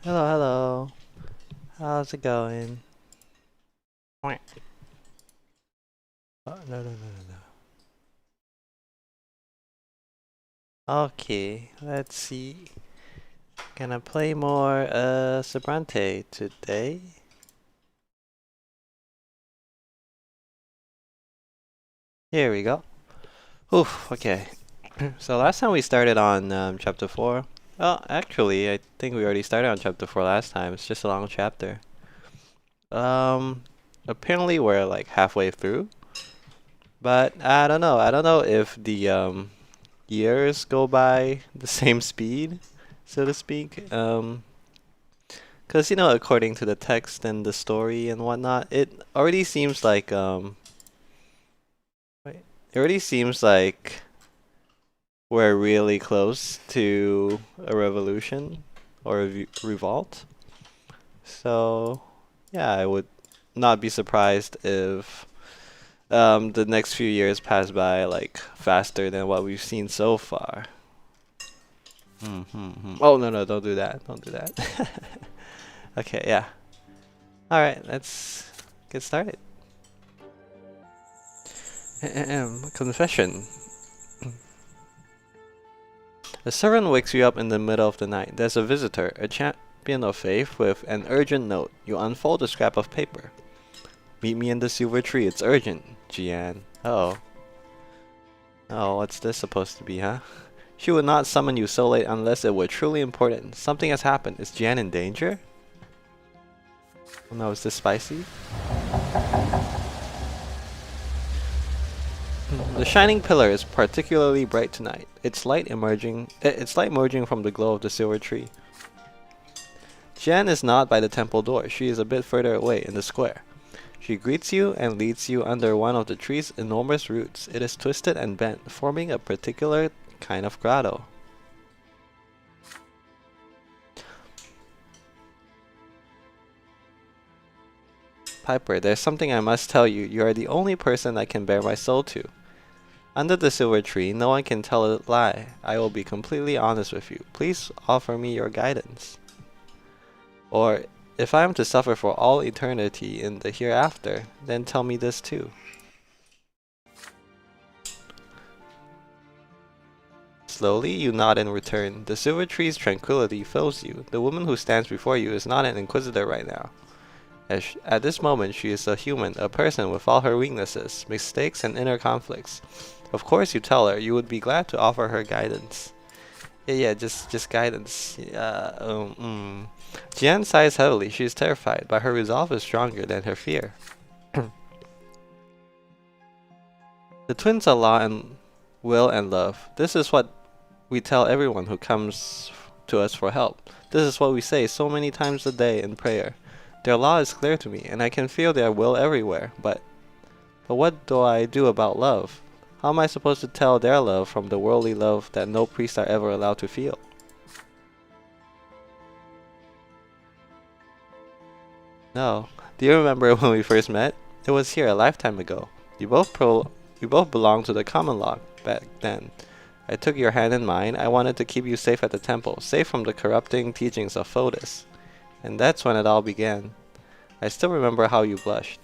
Hello, hello. How's it going? Quack. Oh, no, no, no, no, no. Okay, let's see. Gonna play more Brante today. Here we go. Oof, okay. So last time we started on chapter 4. Well, actually, I think we already started on chapter 4 last time. It's just a long chapter. Um, Apparently we're like halfway through, but I don't know. I don't know if the years go by the same speed, so to speak. Because according to the text and the story and whatnot, wait, it already seems like we're really close to a revolution or a revolt. So, yeah, I would not be surprised if the next few years pass by like faster than what we've seen so far. Oh, no, no, don't do that. Don't do that. Okay, yeah. All right, let's get started. Confession. A servant wakes you up in the middle of the night. There's a visitor, a champion of faith, with an urgent note. You unfold a scrap of paper. Meet me in the silver tree. It's urgent, Jian. Oh. Oh, what's this supposed to be, huh? She would not summon you so late unless it were truly important. Something has happened. Is Jian in danger? Oh no, is this spicy? The shining pillar is particularly bright tonight. Its light emerging from the glow of the silver tree. Jian is not by the temple door. She is a bit further away in the square. She greets you and leads you under one of the tree's enormous roots. It is twisted and bent, forming a particular kind of grotto. Piper, there's something I must tell you. You are the only person I can bare my soul to. Under the silver tree, no one can tell a lie. I will be completely honest with you. Please offer me your guidance. Or, if I am to suffer for all eternity in the hereafter, then tell me this too. Slowly, you nod in return. The silver tree's tranquility fills you. The woman who stands before you is not an inquisitor right now. At this moment, she is a human, a person with all her weaknesses, mistakes, and inner conflicts. Of course, you tell her you would be glad to offer her guidance. Yeah, just guidance. Jian sighs heavily. She is terrified, but her resolve is stronger than her fear. The twins are law and will and love. This is what we tell everyone who comes to us for help. This is what we say so many times a day in prayer. Their law is clear to me, and I can feel their will everywhere, but what do I do about love? How am I supposed to tell their love from the worldly love that no priests are ever allowed to feel? No. Do you remember when we first met? It was here a lifetime ago. You both belonged to the common law back then. I took your hand in mine. I wanted to keep you safe at the temple, safe from the corrupting teachings of Fotis. And that's when it all began. I still remember how you blushed.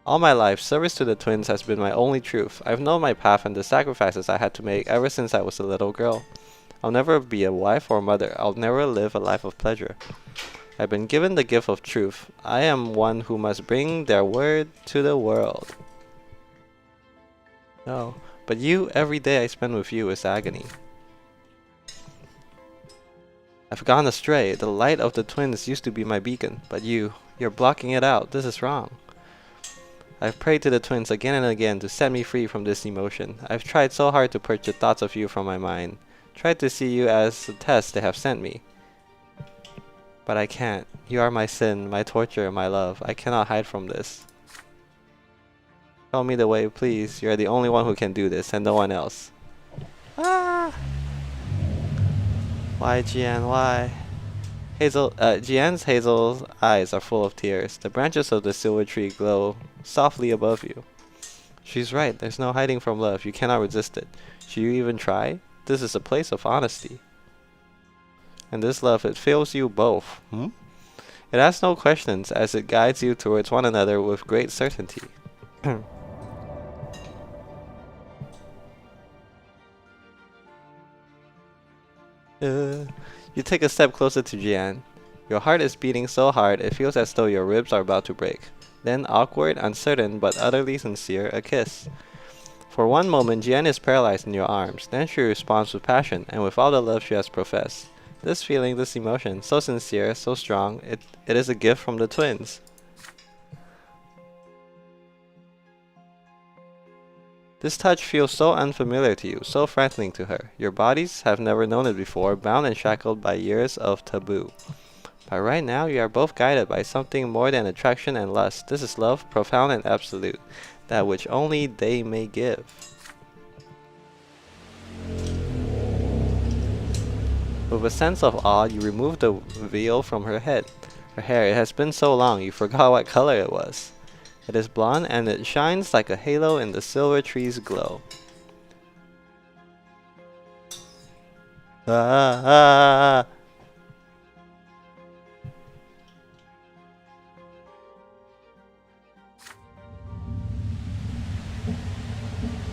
All my life, service to the twins has been my only truth. I've known my path and the sacrifices I had to make ever since I was a little girl. I'll never be a wife or mother. I'll never live a life of pleasure. I've been given the gift of truth. I am one who must bring their word to the world. No, but you, every day I spend with you is agony. I've gone astray. The light of the twins used to be my beacon, but you're blocking it out. This is wrong. I've prayed to the twins again and again to set me free from this emotion. I've tried so hard to purge the thoughts of you from my mind. Tried to see you as the test they have sent me. But I can't. You are my sin, my torture, my love. I cannot hide from this. Show me the way, please. You're the only one who can do this, and no one else. Ah! Why, Jian? Why? Jian's hazel eyes are full of tears. The branches of the silver tree glow softly above you. She's right. There's no hiding from love. You cannot resist it. Should you even try? This is a place of honesty. And this love, it fills you both. Hmm? It asks no questions as it guides you towards one another with great certainty. You take a step closer to Jian. Your heart is beating so hard it feels as though your ribs are about to break. Then, awkward, uncertain, but utterly sincere, a kiss. For one moment, Jian is paralyzed in your arms. Then she responds with passion and with all the love she has professed. This feeling, this emotion, so sincere, so strong, it is a gift from the twins. This touch feels so unfamiliar to you, so frightening to her. Your bodies have never known it before, bound and shackled by years of taboo. But right now, you are both guided by something more than attraction and lust. This is love, profound and absolute, that which only they may give. With a sense of awe, you remove the veil from her head. Her hair, it has been so long, you forgot what color it was. It is blonde and it shines like a halo in the silver tree's glow. Ah, ah,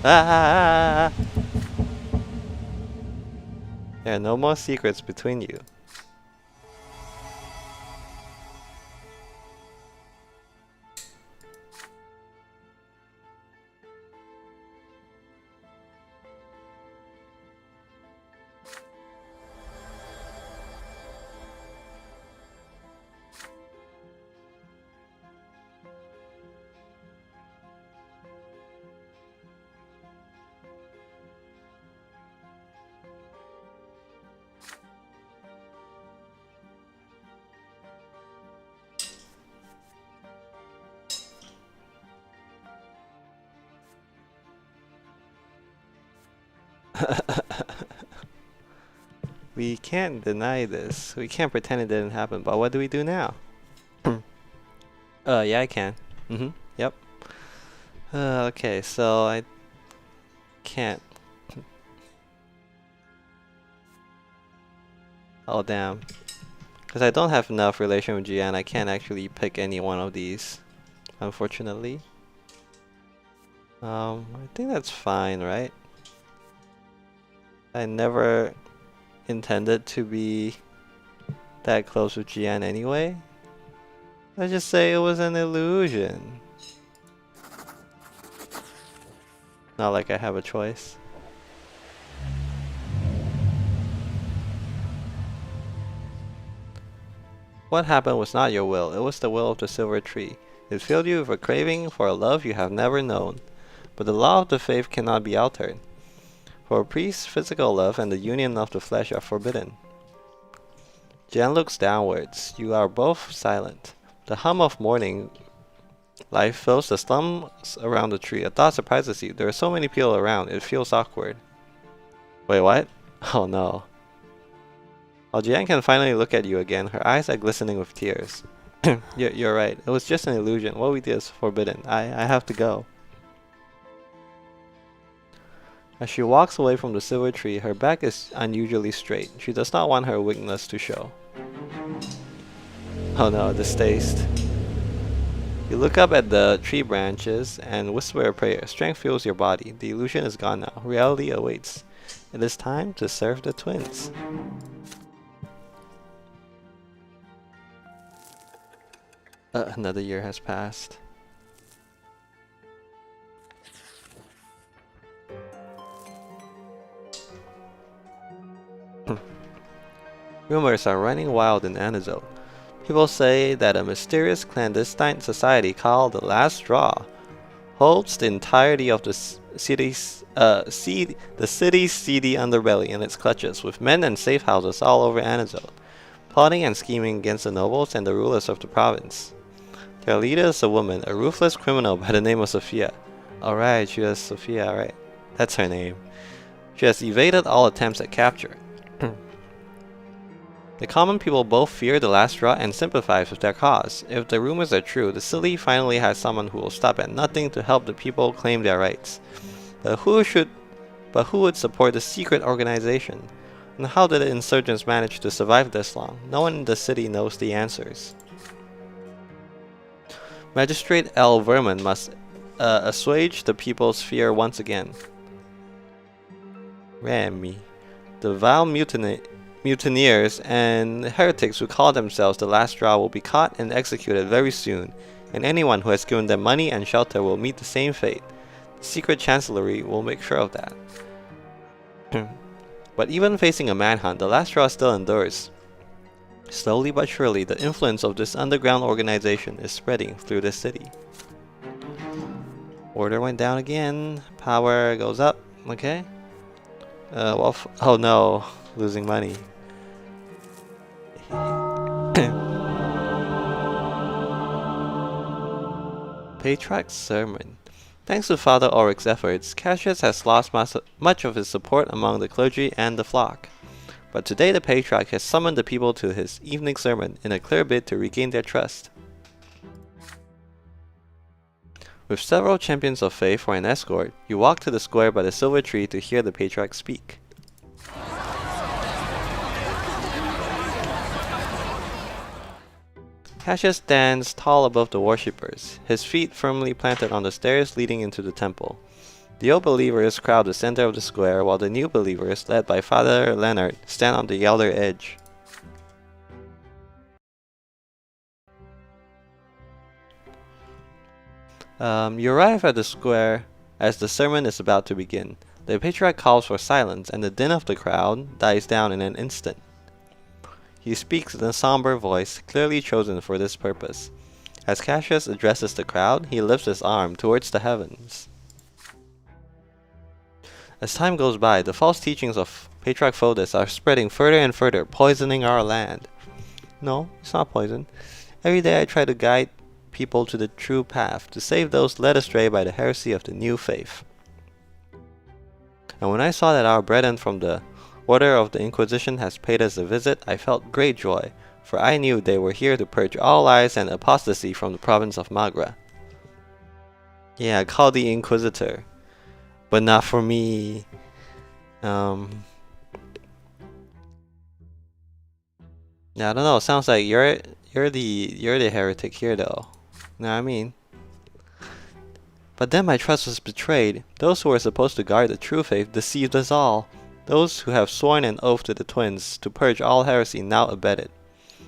ah. There are no more secrets between you. We can't deny this. We can't pretend it didn't happen, but what do we do now? Yeah, I can. Yep. Okay, so I can't. Oh, damn. Because I don't have enough relation with Jian, I can't actually pick any one of these, unfortunately. I think that's fine, right? I never intended to be that close with Jian anyway. Let's just say it was an illusion. Not like I have a choice. What happened was not your will, it was the will of the silver tree. It filled you with a craving for a love you have never known. But the law of the faith cannot be altered. For a priest, physical love and the union of the flesh are forbidden. Jian looks downwards. You are both silent. The hum of morning life fills the slums around the tree. A thought surprises you. There are so many people around, it feels awkward. Wait, what? Oh no. While Jian can finally look at you again, her eyes are glistening with tears. You're right. It was just an illusion. What we did is forbidden. I have to go. As she walks away from the silver tree, her back is unusually straight. She does not want her weakness to show. Oh no, distaste. You look up at the tree branches and whisper a prayer. Strength fills your body. The illusion is gone now. Reality awaits. It is time to serve the twins. Another year has passed. Rumors are running wild in Anizo. People say that a mysterious clandestine society called the Last Straw holds the entirety of the city's seedy underbelly in its clutches, with men and safe houses all over Anizo, plotting and scheming against the nobles and the rulers of the province. Their leader is a woman, a ruthless criminal by the name of Sophia. Alright, she was Sophia, right? That's her name. She has evaded all attempts at capture. The common people both fear the Last Straw and sympathize with their cause. If the rumors are true, the city finally has someone who will stop at nothing to help the people claim their rights. But who would support the secret organization? And how did the insurgents manage to survive this long? No one in the city knows the answers. Magistrate L. Vermin must assuage the people's fear once again. Rami. The vile mutineers and heretics who call themselves the last straw will be caught and executed very soon, and anyone who has given them money and shelter will meet the same fate. The secret chancellery will make sure of that. But even facing a manhunt, the last straw still endures. Slowly but surely, the influence of this underground organization is spreading through the city. Order went down again. Power goes up. Okay. Well, oh no, losing money. Patriarch's sermon. Thanks to Father Ulrich's efforts, Cassius has lost much of his support among the clergy and the flock. But today the Patriarch has summoned the people to his evening sermon in a clear bid to regain their trust. With several champions of faith for an escort, you walk to the square by the silver tree to hear the Patriarch speak. Cassius stands tall above the worshippers, his feet firmly planted on the stairs leading into the temple. The old believers crowd the center of the square, while the new believers, led by Father Leonard, stand on the outer edge. You arrive at the square as the sermon is about to begin. The Patriarch calls for silence, and the din of the crowd dies down in an instant. He speaks in a somber voice, clearly chosen for this purpose. As Cassius addresses the crowd, he lifts his arm towards the heavens. As time goes by, the false teachings of Patriarch Fotis are spreading further and further, poisoning our land. No, it's not poison. Every day I try to guide people to the true path, to save those led astray by the heresy of the new faith. And when I saw that our brethren from the Order of the Inquisition has paid us a visit, I felt great joy, for I knew they were here to purge all lies and apostasy from the province of Magra. Yeah, call the Inquisitor, but not for me. Yeah, I don't know. Sounds like you're the heretic here, though. You know what I mean? But then my trust was betrayed. Those who were supposed to guard the true faith deceived us all. Those who have sworn an oath to the twins to purge all heresy now abet it.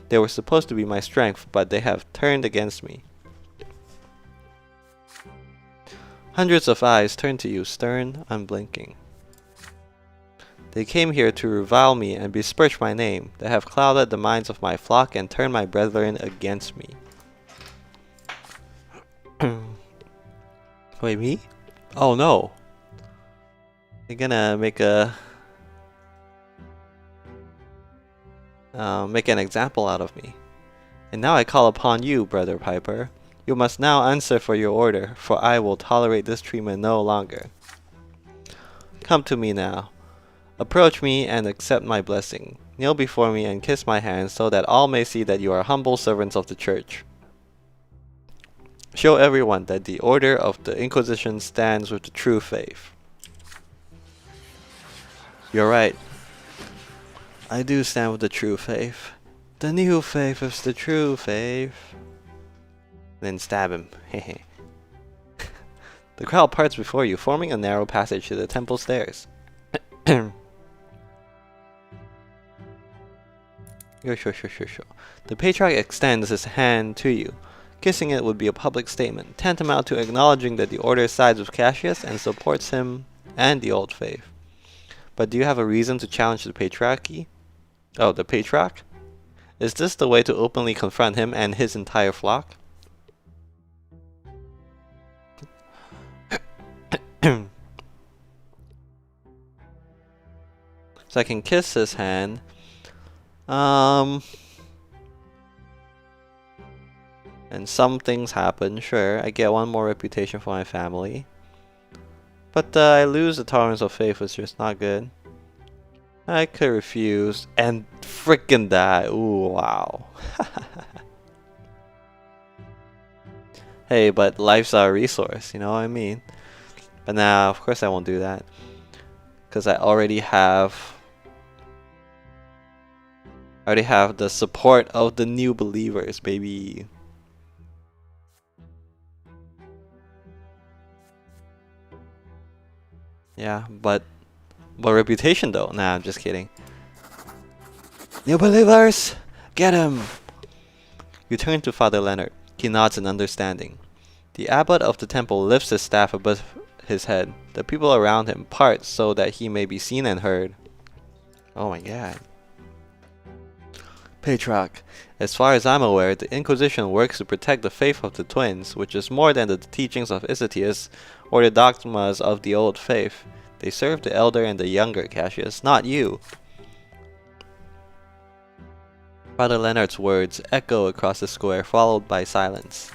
They were supposed to be my strength, but they have turned against me. Hundreds of eyes turn to you, stern, unblinking. They came here to revile me and besmirch my name. They have clouded the minds of my flock and turned my brethren against me. Wait, me? Oh no. They're gonna make an example out of me. And now I call upon you, Brother Piper. You must now answer for your order, for I will tolerate this treatment no longer. Come to me now. Approach me and accept my blessing. Kneel before me and kiss my hands so that all may see that you are humble servants of the Church. Show everyone that the Order of the Inquisition stands with the true faith. You're right. I do stand with the true faith. The new faith is the true faith. Then stab him. Hehe. The crowd parts before you, forming a narrow passage to the temple stairs. Sure. The Patriarch extends his hand to you. Kissing it would be a public statement, tantamount to acknowledging that the Order sides with Cassius and supports him and the old faith. But do you have a reason to challenge the Patriarchy? Oh, the Patriarch? Is this the way to openly confront him and his entire flock? So I can kiss his hand. And some things happen, sure. I get one more reputation for my family. But I lose the tolerance of faith, which is not good. I could refuse and frickin' die. Ooh, wow. Hey, but life's our resource, you know what I mean? But now, of course I won't do that. Because I already have I already have the support of the new believers, baby. Yeah, but reputation though? Nah, I'm just kidding. New believers, get him! You turn to Father Leonard. He nods in understanding. The abbot of the temple lifts his staff above his head. The people around him part so that he may be seen and heard. Oh my god. Patriarch, as far as I'm aware, the Inquisition works to protect the faith of the twins, which is more than the teachings of Icetius or the dogmas of the old faith. They serve the elder and the younger, Cassius, not you. Father Leonard's words echo across the square, followed by silence.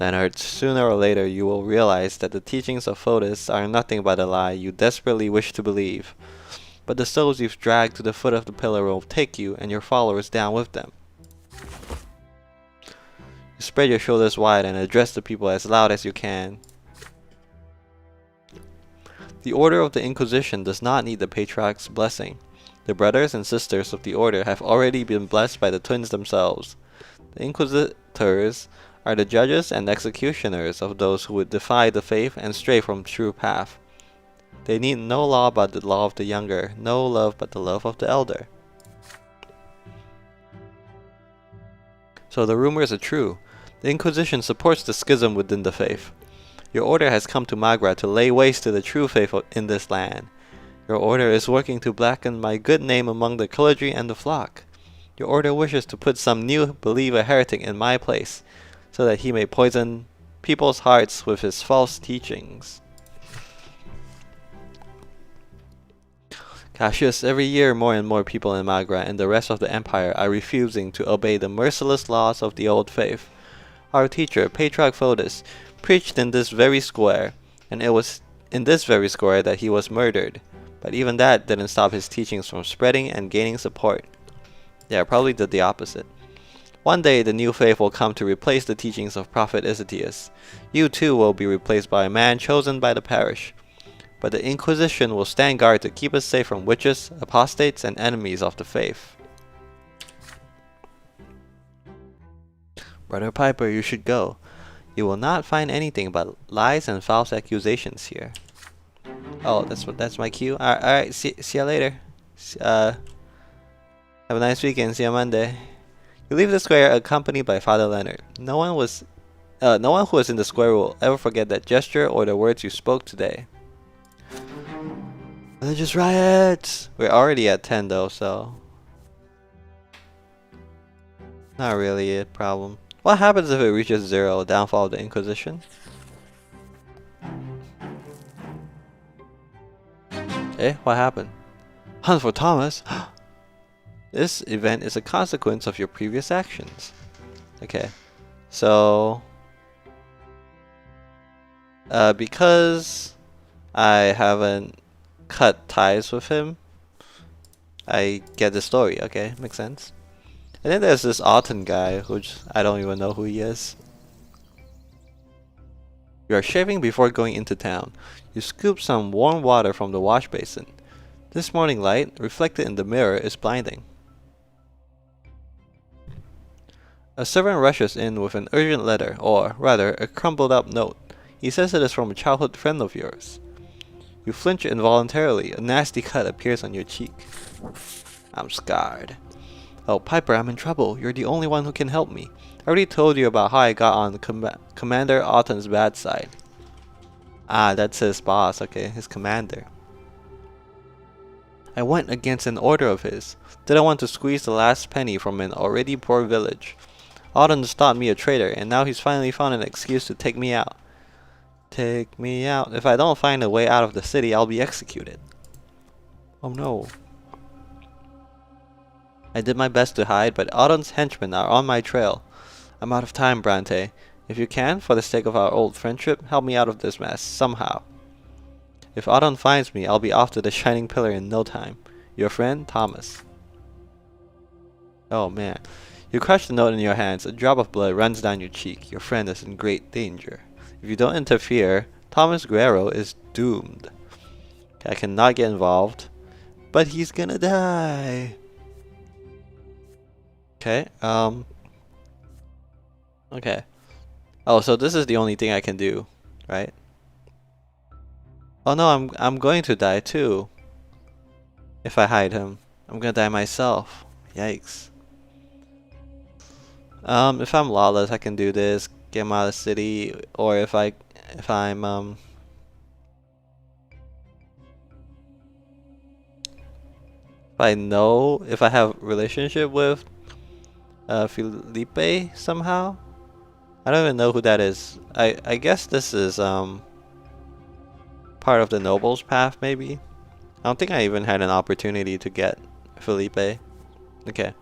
Leonard, sooner or later you will realize that the teachings of Fotis are nothing but a lie you desperately wish to believe. But the souls you've dragged to the foot of the pillar will take you and your followers down with them. You spread your shoulders wide and address the people as loud as you can. The Order of the Inquisition does not need the Patriarch's blessing. The brothers and sisters of the Order have already been blessed by the twins themselves. The Inquisitors are the judges and executioners of those who would defy the faith and stray from true path. They need no law but the law of the younger, no love but the love of the elder. So the rumors are true. The Inquisition supports the schism within the faith. Your order has come to Magra to lay waste to the true faith in this land. Your order is working to blacken my good name among the clergy and the flock. Your order wishes to put some new believer heretic in my place, so that he may poison people's hearts with his false teachings. Cassius, every year more and more people in Magra and the rest of the empire are refusing to obey the merciless laws of the old faith. Our teacher, Patriarch Fotis, preached in this very square, and it was in this very square that he was murdered. But even that didn't stop his teachings from spreading and gaining support. Yeah, probably did the opposite. One day the new faith will come to replace the teachings of Prophet Icetius. You too will be replaced by a man chosen by the parish. But the Inquisition will stand guard to keep us safe from witches, apostates, and enemies of the faith. Brother Piper, you should go. You will not find anything but lies and false accusations here. Oh, that's my cue. Alright, see you later. Have a nice weekend. See you Monday. You leave the square accompanied by Father Leonard. No one who was in the square will ever forget that gesture or the words you spoke today. Religious riots! We're already at 10 though, so not really a problem. What happens if it reaches 0? Downfall of the Inquisition? Eh? What happened? Hunt for Thomas? This event is a consequence of your previous actions. Okay. So because I haven't cut ties with him, I get the story. Okay, makes sense. And then there's this Alton guy, which I don't even know who he is. You are shaving before going into town. You scoop some warm water from the wash basin. This morning light, reflected in the mirror, is blinding. A servant rushes in with an urgent letter, or rather, a crumpled up note. He says it is from a childhood friend of yours. You flinch involuntarily. A nasty cut appears on your cheek. I'm scarred. Oh, Piper, I'm in trouble. You're the only one who can help me. I already told you about how I got on Commander Autumn's bad side. Ah, that's his boss. Okay, his commander. I went against an order of his. Didn't want to squeeze the last penny from an already poor village. Autumn's thought me a traitor, and now he's finally found an excuse to take me out. Take me out. If I don't find a way out of the city, I'll be executed. Oh no. I did my best to hide, but Autumn's henchmen are on my trail. I'm out of time, Brante. If you can, for the sake of our old friendship, help me out of this mess, somehow. If Autumn finds me, I'll be off to the Shining Pillar in no time. Your friend, Thomas. Oh man. You crush the note in your hands. A drop of blood runs down your cheek. Your friend is in great danger. If you don't interfere, Thomas Guerrero is doomed. I cannot get involved, but he's gonna die. Okay. Okay. Oh, so this is the only thing I can do, right? Oh no, I'm going to die too. If I hide him, I'm gonna die myself. Yikes. If I'm lawless, I can do this, get him out of the city, or if I'm if I know if I have relationship with Felipe somehow. I don't even know who that is. I guess this is part of the noble's path maybe. I don't think I even had an opportunity to get Felipe. Okay.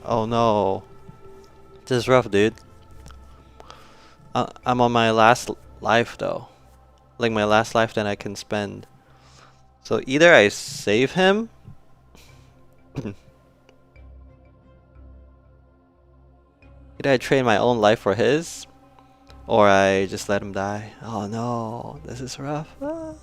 Oh no. This is rough, dude. I'm on my last life though. Like my last life that I can spend. So either I save him. Either I trade my own life for his. Or I just let him die. Oh no. This is rough. Ah.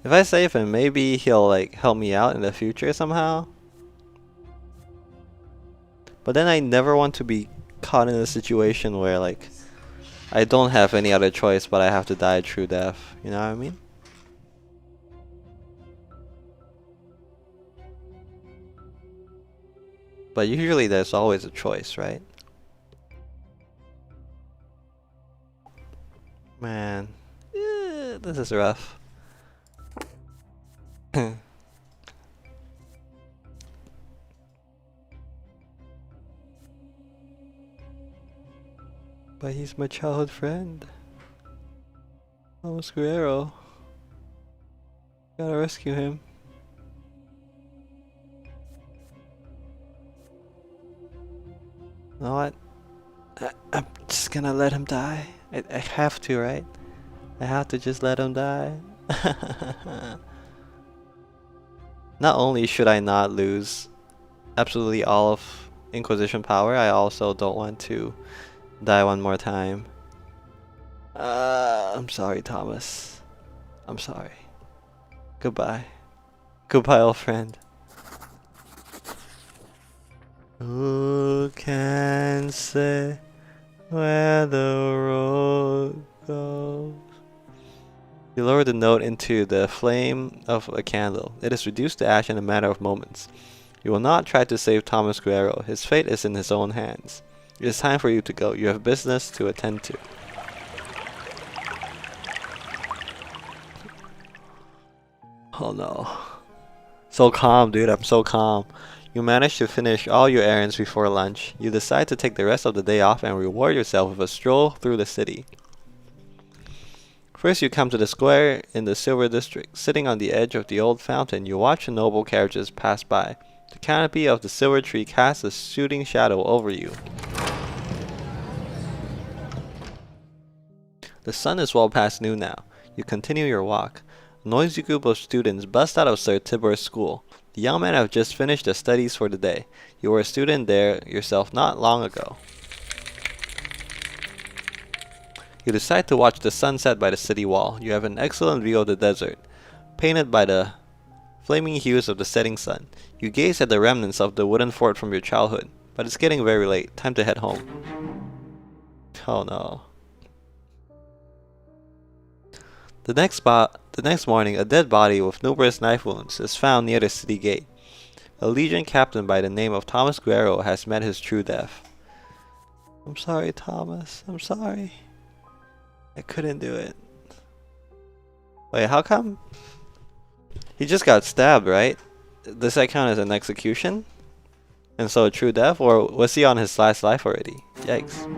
If I save him, maybe he'll like help me out in the future somehow. But then I never want to be caught in a situation where like I don't have any other choice but I have to die a true death. You know what I mean? But usually there's always a choice, right? Man, this is rough. But he's my childhood friend. Guerrero. Gotta rescue him. You know what? I'm just gonna let him die. I have to, right? I have to just let him die. Not only should I not lose absolutely all of Inquisition power, I also don't want to die one more time. I'm sorry, Thomas. I'm sorry. Goodbye. Goodbye, old friend. Who can say where the road goes? You lower the note into the flame of a candle. It is reduced to ash in a matter of moments. You will not try to save Thomas Guerrero. His fate is in his own hands. It is time for you to go. You have business to attend to. Oh no. So calm, dude. I'm so calm. You manage to finish all your errands before lunch. You decide to take the rest of the day off and reward yourself with a stroll through the city. First you come to the square in the Silver District. Sitting on the edge of the old fountain, you watch the noble carriages pass by. The canopy of the silver tree casts a shooting shadow over you. The sun is well past noon now. You continue your walk. A noisy group of students bust out of Sir Tibor's school. The young men have just finished their studies for the day. You were a student there yourself not long ago. You decide to watch the sunset by the city wall. You have an excellent view of the desert, painted by the flaming hues of the setting sun. You gaze at the remnants of the wooden fort from your childhood, but it's getting very late. Time to head home. Oh no. The next morning, a dead body with numerous knife wounds is found near the city gate. A Legion captain by the name of Thomas Guerrero has met his true death. I'm sorry, Thomas. I'm sorry. I couldn't do it. Wait, how come? He just got stabbed, right? Does that count as an execution? And so a true death? Or was he on his last life already? Yikes.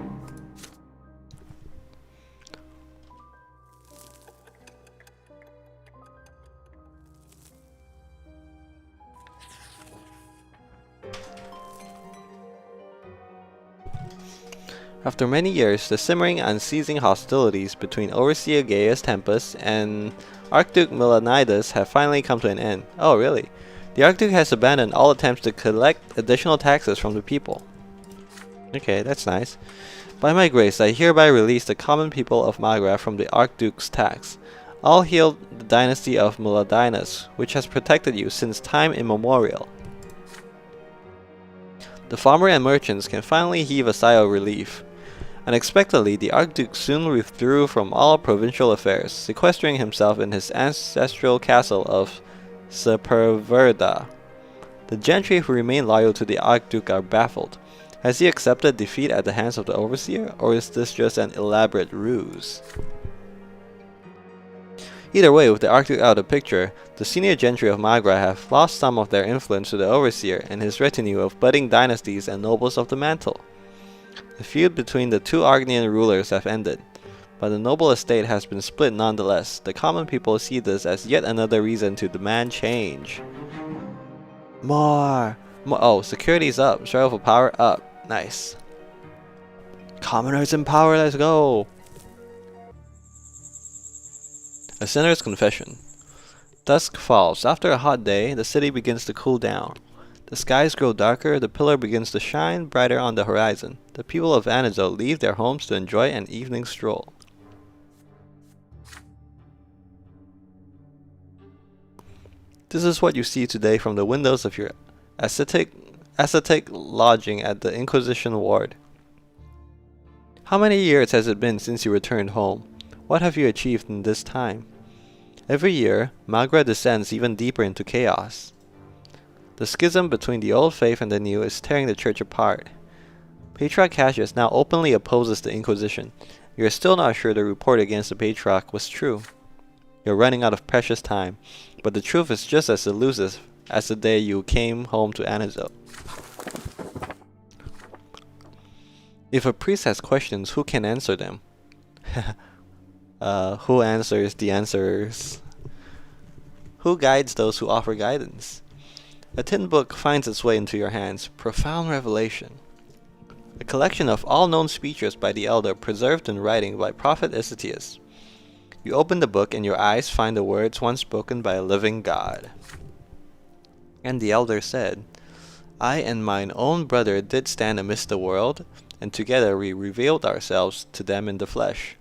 After many years, the simmering, unceasing hostilities between Overseer Gaius Tempus and Archduke Milanidas have finally come to an end. Oh, really? The Archduke has abandoned all attempts to collect additional taxes from the people. Okay, that's nice. By my grace, I hereby release the common people of Magra from the Archduke's tax. All hail the dynasty of Muladinus, which has protected you since time immemorial. The farmer and merchants can finally heave a sigh of relief. Unexpectedly, the Archduke soon withdrew from all provincial affairs, sequestering himself in his ancestral castle of Sepulveda. The gentry who remain loyal to the Archduke are baffled. Has he accepted defeat at the hands of the overseer, or is this just an elaborate ruse? Either way, with the Archduke out of the picture, the senior gentry of Magra have lost some of their influence to the overseer and his retinue of budding dynasties and nobles of the mantle. The feud between the two Argnian rulers have ended, but the noble estate has been split nonetheless. The common people see this as yet another reason to demand change. More! Oh, security's up. Struggle for power up. Nice. Commoners in power, let's go! A sinner's confession. Dusk falls. After a hot day, the city begins to cool down. The skies grow darker, the pillar begins to shine brighter on the horizon. The people of Anizo leave their homes to enjoy an evening stroll. This is what you see today from the windows of your ascetic lodging at the Inquisition ward. How many years has it been since you returned home? What have you achieved in this time? Every year, Magra descends even deeper into chaos. The schism between the old faith and the new is tearing the church apart. Patriarch Cassius now openly opposes the Inquisition. You are still not sure the report against the Patriarch was true. You're running out of precious time, but the truth is just as elusive as the day you came home to Anizo. If a priest has questions, who can answer them? Who answers the answerers? Who guides those who offer guidance? A tin book finds its way into your hands. Profound revelation. A collection of all known speeches by the elder preserved in writing by Prophet Icetius. You open the book and your eyes find the words once spoken by a living God. And the elder said, I and mine own brother did stand amidst the world, and together we revealed ourselves to them in the flesh.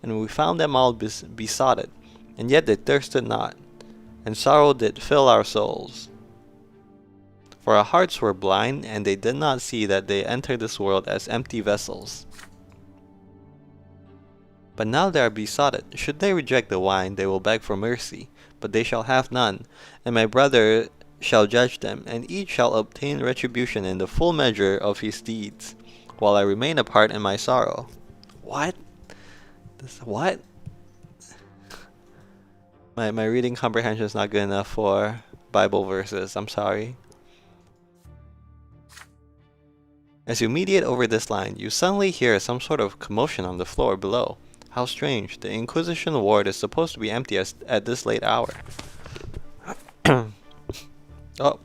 And we found them all besotted, and yet they thirsted not, and sorrow did fill our souls. For our hearts were blind, and they did not see that they entered this world as empty vessels. But now they are besotted. Should they reject the wine, they will beg for mercy, but they shall have none, and my brother shall judge them, and each shall obtain retribution in the full measure of his deeds, while I remain apart in my sorrow. What? What? My reading comprehension is not good enough for Bible verses. I'm sorry. As you mediate over this line, you suddenly hear some sort of commotion on the floor below. How strange. The Inquisition ward is supposed to be empty at this late hour. Oh.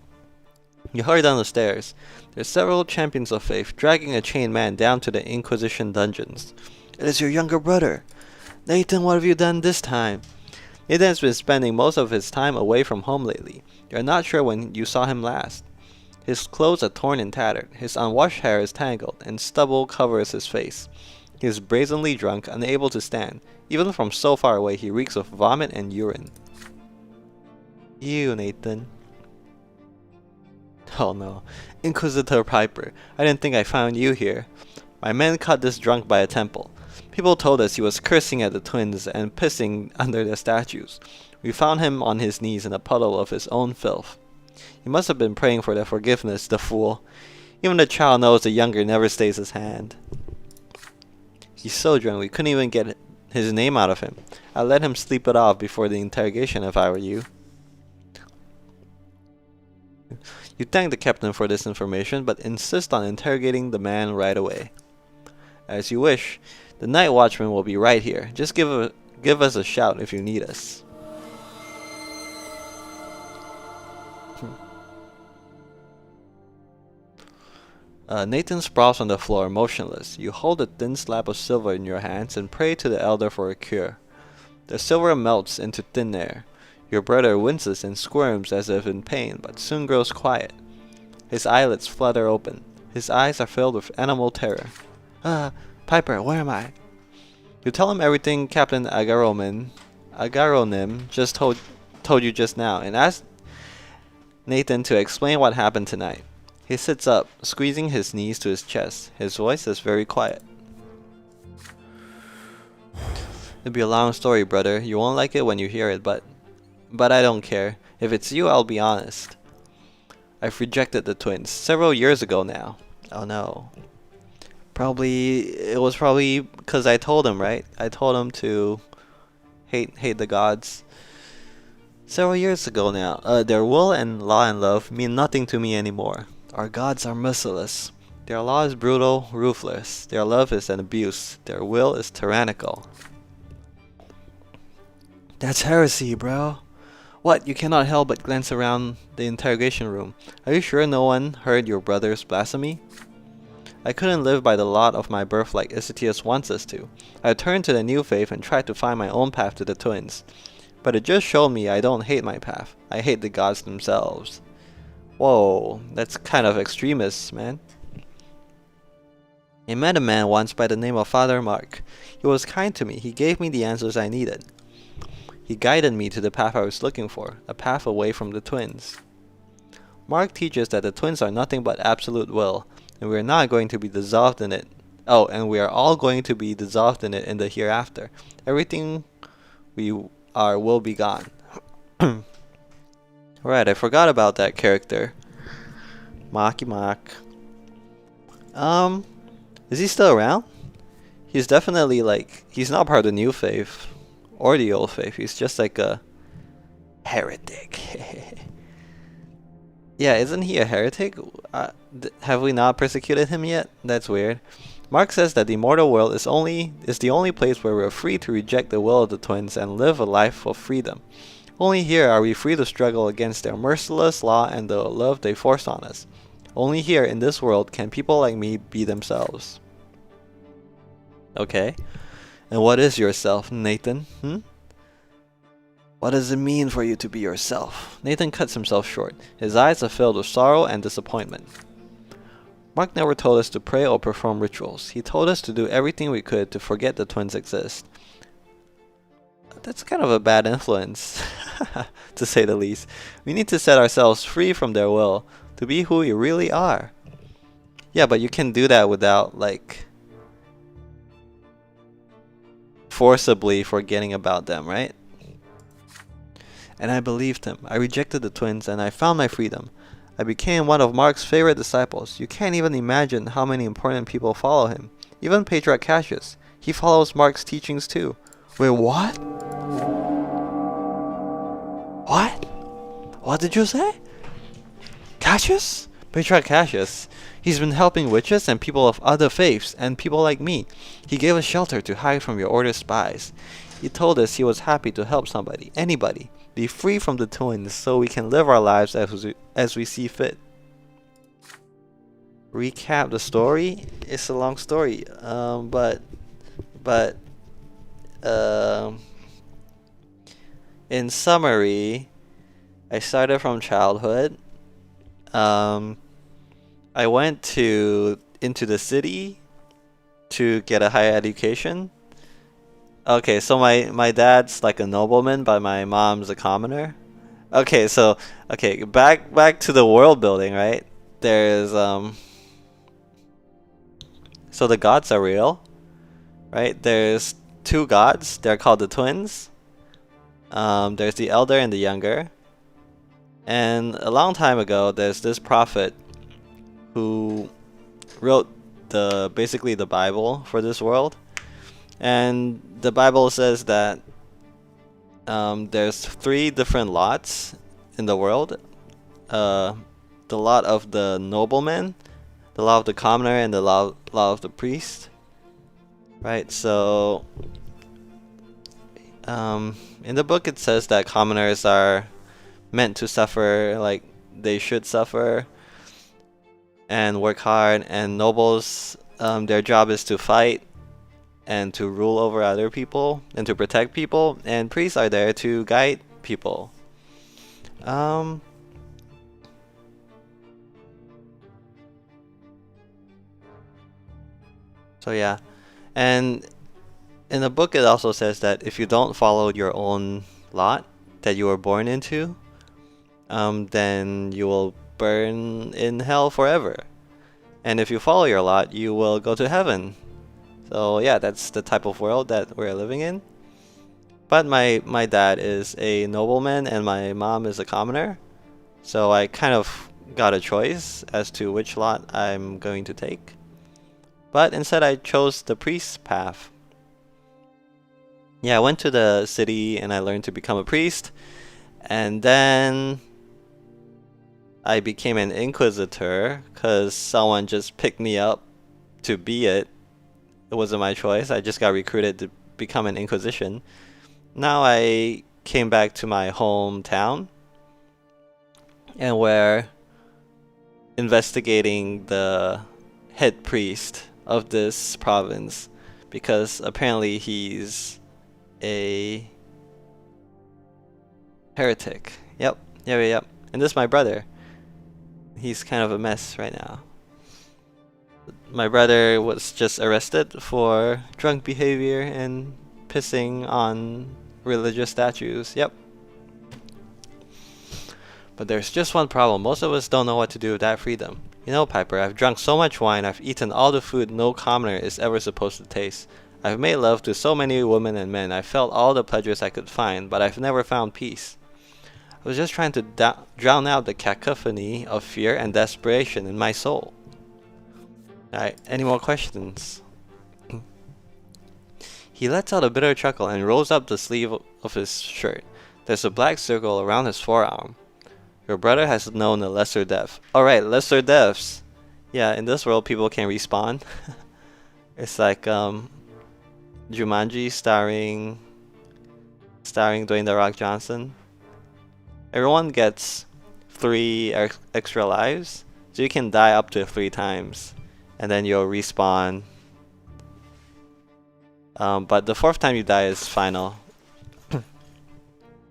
You hurry down the stairs. There's several champions of faith dragging a chained man down to the Inquisition dungeons. It is your younger brother. Nathan, what have you done this time? Nathan has been spending most of his time away from home lately. You're not sure when you saw him last. His clothes are torn and tattered, his unwashed hair is tangled, and stubble covers his face. He is brazenly drunk, unable to stand. Even from so far away, he reeks of vomit and urine. Ew, Nathan. Oh no. Inquisitor Piper, I didn't think I found you here. My men caught this drunk by a temple. People told us he was cursing at the twins and pissing under their statues. We found him on his knees in a puddle of his own filth. He must have been praying for their forgiveness, the fool. Even the child knows the younger never stays his hand. He's so drunk we couldn't even get his name out of him. I'd let him sleep it off before the interrogation if I were you. You thank the captain for this information, but insist on interrogating the man right away. As you wish. The night watchman will be right here. Just give us a shout if you need us. Nathan sprawls on the floor, motionless. You hold a thin slab of silver in your hands and pray to the elder for a cure. The silver melts into thin air. Your brother winces and squirms as if in pain, but soon grows quiet. His eyelids flutter open. His eyes are filled with animal terror. Piper, where am I? You tell him everything Captain Agaroman Agaronim just told you just now and asked Nathan to explain what happened tonight. He sits up, squeezing his knees to his chest. His voice is very quiet. It'll be a long story, brother. You won't like it when you hear it, but I don't care. If it's you, I'll be honest. I've rejected the twins several years ago now. Oh no. It was probably because I told him, right? I told him to hate the gods. Several years ago now. Their will and law and love mean nothing to me anymore. Our gods are merciless. Their law is brutal, ruthless. Their love is an abuse. Their will is tyrannical. That's heresy, bro. What? You cannot help but glance around the interrogation room. Are you sure no one heard your brother's blasphemy? I couldn't live by the lot of my birth like Icetius wants us to. I turned to the new faith and tried to find my own path to the twins. But it just showed me I don't hate my path. I hate the gods themselves. Whoa, that's kind of extremist, man. I met a man once by the name of Father Mark. He was kind to me. He gave me the answers I needed. He guided me to the path I was looking for, a path away from the twins. Mark teaches that the twins are nothing but absolute will, and we are not going to be dissolved in it. Oh, and we are all going to be dissolved in it in the hereafter. Everything we are will be gone. Right, I forgot about that character. Maki Mak. Is he still around? He's definitely he's not part of the new faith or the old faith. He's just like a heretic. Yeah, isn't he a heretic? Have we not persecuted him yet? That's weird. Mark says that the immortal world is the only place where we are free to reject the will of the twins and live a life of freedom. Only here are we free to struggle against their merciless law and the love they force on us. Only here in this world can people like me be themselves. Okay. And what is yourself, Nathan? What does it mean for you to be yourself? Nathan cuts himself short. His eyes are filled with sorrow and disappointment. Mark never told us to pray or perform rituals. He told us to do everything we could to forget the twins exist. That's kind of a bad influence, to say the least. We need to set ourselves free from their will, to be who we really are. Yeah, but you can do that without, forcibly forgetting about them, right? And I believed him. I rejected the twins and I found my freedom. I became one of Mark's favorite disciples. You can't even imagine how many important people follow him. Even Patriarch Cassius. He follows Mark's teachings too. Wait, what? What? What did you say? Cassius? Patriarch Cassius. He's been helping witches and people of other faiths and people like me. He gave us shelter to hide from your order's spies. He told us he was happy to help somebody, anybody, be free from the twins so we can live our lives as we see fit. Recap the story? It's a long story, in summary, I started from childhood. I went into the city to get a higher education. Okay, so my dad's like a nobleman, but my mom's a commoner. Okay, so back to the world building, right? There's so the gods are real, right? There's two gods. They're called the twins. There's the elder and the younger. And a long time ago, there's this prophet who wrote basically the Bible for this world. And the Bible says that there's 3 different lots in the world. The lot of the nobleman, the lot of the commoner, and the lot of the priest. Right, so in the book it says that commoners are meant to suffer like they should suffer and work hard, and nobles, their job is to fight and to rule over other people and to protect people, and priests are there to guide people. So yeah, and in the book, it also says that if you don't follow your own lot that you were born into, then you will burn in hell forever. And if you follow your lot, you will go to heaven. So yeah, that's the type of world that we're living in. But my dad is a nobleman and my mom is a commoner. So I kind of got a choice as to which lot I'm going to take. But instead I chose the priest path. Yeah, I went to the city and I learned to become a priest. And then I became an inquisitor because someone just picked me up to be it. It wasn't my choice. I just got recruited to become an inquisition. Now I came back to my hometown and we're investigating the head priest of this province because apparently he's a heretic. Yep. And this is my brother. He's kind of a mess right now. My brother was just arrested for drunk behavior and pissing on religious statues. Yep. But there's just one problem. Most of us don't know what to do with that freedom. You know, Piper, I've drunk so much wine, I've eaten all the food no commoner is ever supposed to taste. I've made love to so many women and men, I've felt all the pleasures I could find, but I've never found peace. I was just trying to drown out the cacophony of fear and desperation in my soul. Alright, any more questions? He lets out a bitter chuckle and rolls up the sleeve of his shirt. There's a black circle around his forearm. Your brother has known a lesser death. Alright, lesser deaths. Yeah, in this world people can respawn. It's like Jumanji starring Dwayne "The Rock" Johnson. Everyone gets 3 extra lives, so you can die up to 3 times, and then you'll respawn. But the 4th time you die is final.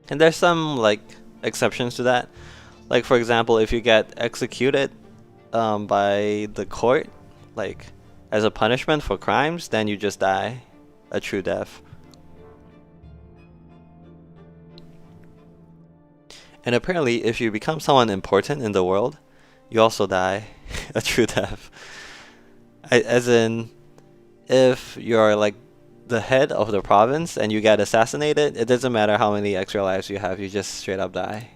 And there's some like exceptions to that. Like for example, if you get executed by the court, like as a punishment for crimes, then you just die a true death. And apparently, if you become someone important in the world, you also die a true death. As in, if you're like the head of the province and you get assassinated, it doesn't matter how many extra lives you have, you just straight up die.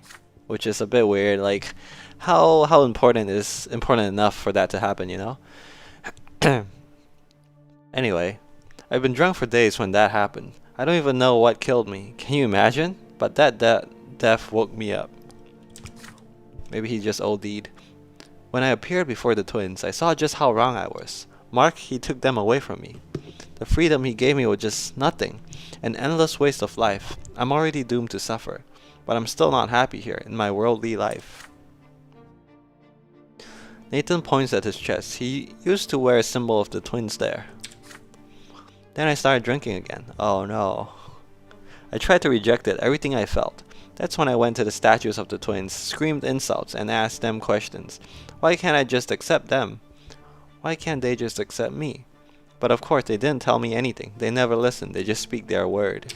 Which is a bit weird, like how important is important enough for that to happen, you know? Anyway, I've been drunk for days when that happened. I don't even know what killed me. Can you imagine? But that death woke me up. Maybe he just OD'd. When I appeared before the twins, I saw just how wrong I was. Mark, he took them away from me. The freedom he gave me was just nothing. An endless waste of life. I'm already doomed to suffer. But I'm still not happy here in my worldly life. Nathan points at his chest. He used to wear a symbol of the twins there. Then I started drinking again. Oh no. I tried to reject it, everything I felt. That's when I went to the statues of the twins, screamed insults, and asked them questions. Why can't I just accept them? Why can't they just accept me? But of course they didn't tell me anything. They never listened, they just speak their word.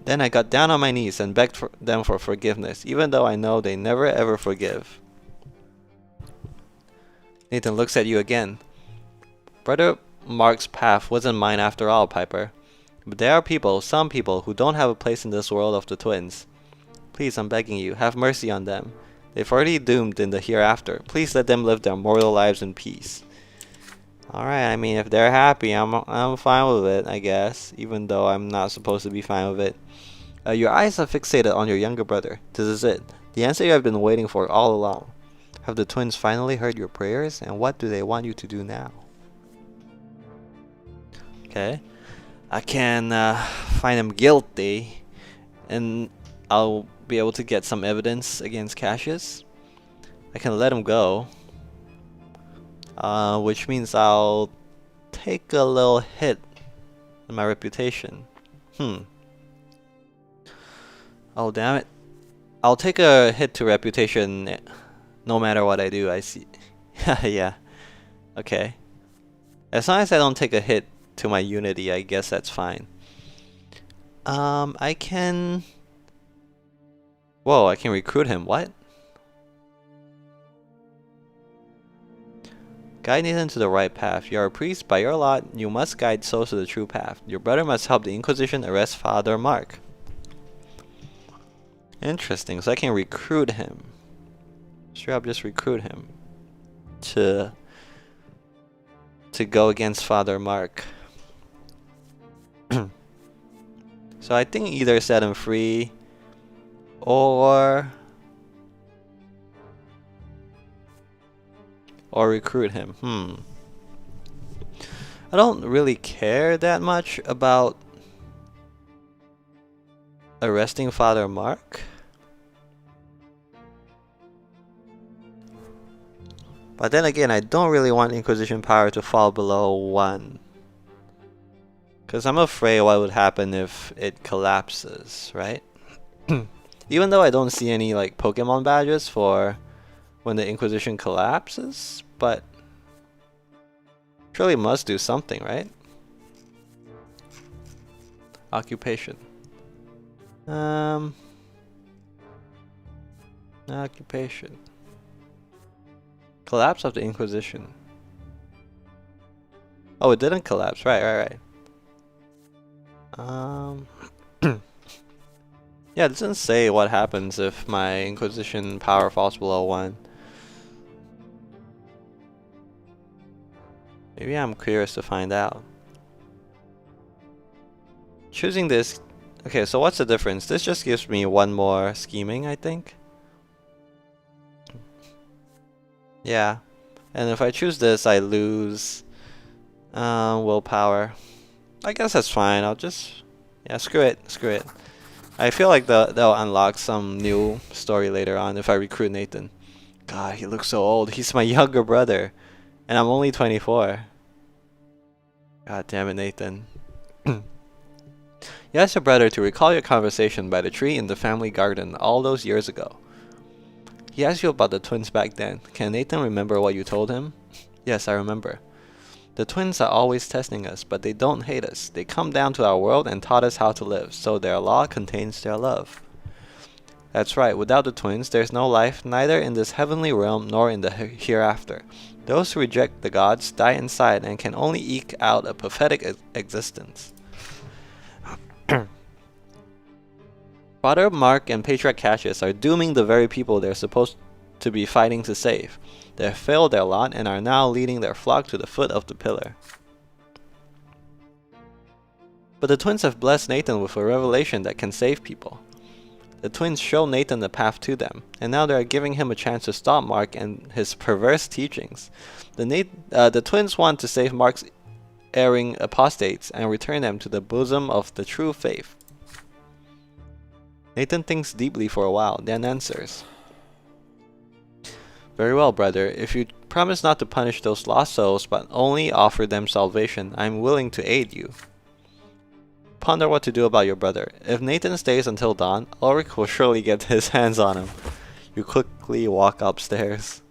Then I got down on my knees and begged them for forgiveness, even though I know they never ever forgive. Nathan looks at you again. Brother Mark's path wasn't mine after all, Piper. But there are people, some people, who don't have a place in this world of the twins. Please, I'm begging you, have mercy on them. They've already doomed in the hereafter. Please let them live their mortal lives in peace. Alright, I mean, if they're happy, I'm fine with it, I guess. Even though I'm not supposed to be fine with it. Your eyes are fixated on your younger brother. This is it. The answer you have been waiting for all along. Have the twins finally heard your prayers? And what do they want you to do now? Okay. I can find him guilty. And I'll be able to get some evidence against Cassius. I can let him go. Which means I'll take a little hit in my reputation. Oh, damn it. I'll take a hit to reputation no matter what I do, I see. Yeah. Okay. As long as I don't take a hit to my unity, I guess that's fine. I can... Whoa, I can recruit him. What? Guide Nathan to the right path. You are a priest. By your lot, you must guide souls to the true path. Your brother must help the Inquisition arrest Father Mark. Interesting. So I can recruit him. Straight up just recruit him to go against Father Mark. So I think either set him free or recruit him. I don't really care that much about arresting Father Mark. But then again, I don't really want Inquisition power to fall below 1. Because I'm afraid what would happen if it collapses, right? Even though I don't see any like Pokemon badges for when the Inquisition collapses, but surely must do something, right? Occupation. Occupation. Collapse of the Inquisition. Oh, it didn't collapse. Right. Yeah, it doesn't say what happens if my Inquisition power falls below 1. Maybe I'm curious to find out. Choosing this... Okay, so what's the difference? This just gives me 1 more scheming, I think. Yeah. And if I choose this, I lose willpower. I guess that's fine. I'll just... Yeah, screw it. I feel like they'll unlock some new story later on if I recruit Nathan. God, he looks so old. He's my younger brother. And I'm only 24. God damn it, Nathan. You asked your brother to recall your conversation by the tree in the family garden all those years ago. He asked you about the twins back then. Can Nathan remember what you told him? Yes, I remember. The twins are always testing us, but they don't hate us. They come down to our world and taught us how to live, so their law contains their love. That's right, without the twins, there's no life, neither in this heavenly realm nor in the hereafter. Those who reject the gods die inside and can only eke out a pathetic existence. Father Mark and Patriarch Cassius are dooming the very people they're supposed to be fighting to save. They have failed their lot and are now leading their flock to the foot of the pillar. But the twins have blessed Nathan with a revelation that can save people. The twins show Nathan the path to them, and now they are giving him a chance to stop Mark and his perverse teachings. The twins want to save Mark's erring apostates and return them to the bosom of the true faith. Nathan thinks deeply for a while, then answers. Very well, brother. If you promise not to punish those lost souls, but only offer them salvation, I am willing to aid you. Ponder what to do about your brother. If Nathan stays until dawn, Ulrich will surely get his hands on him. You quickly walk upstairs.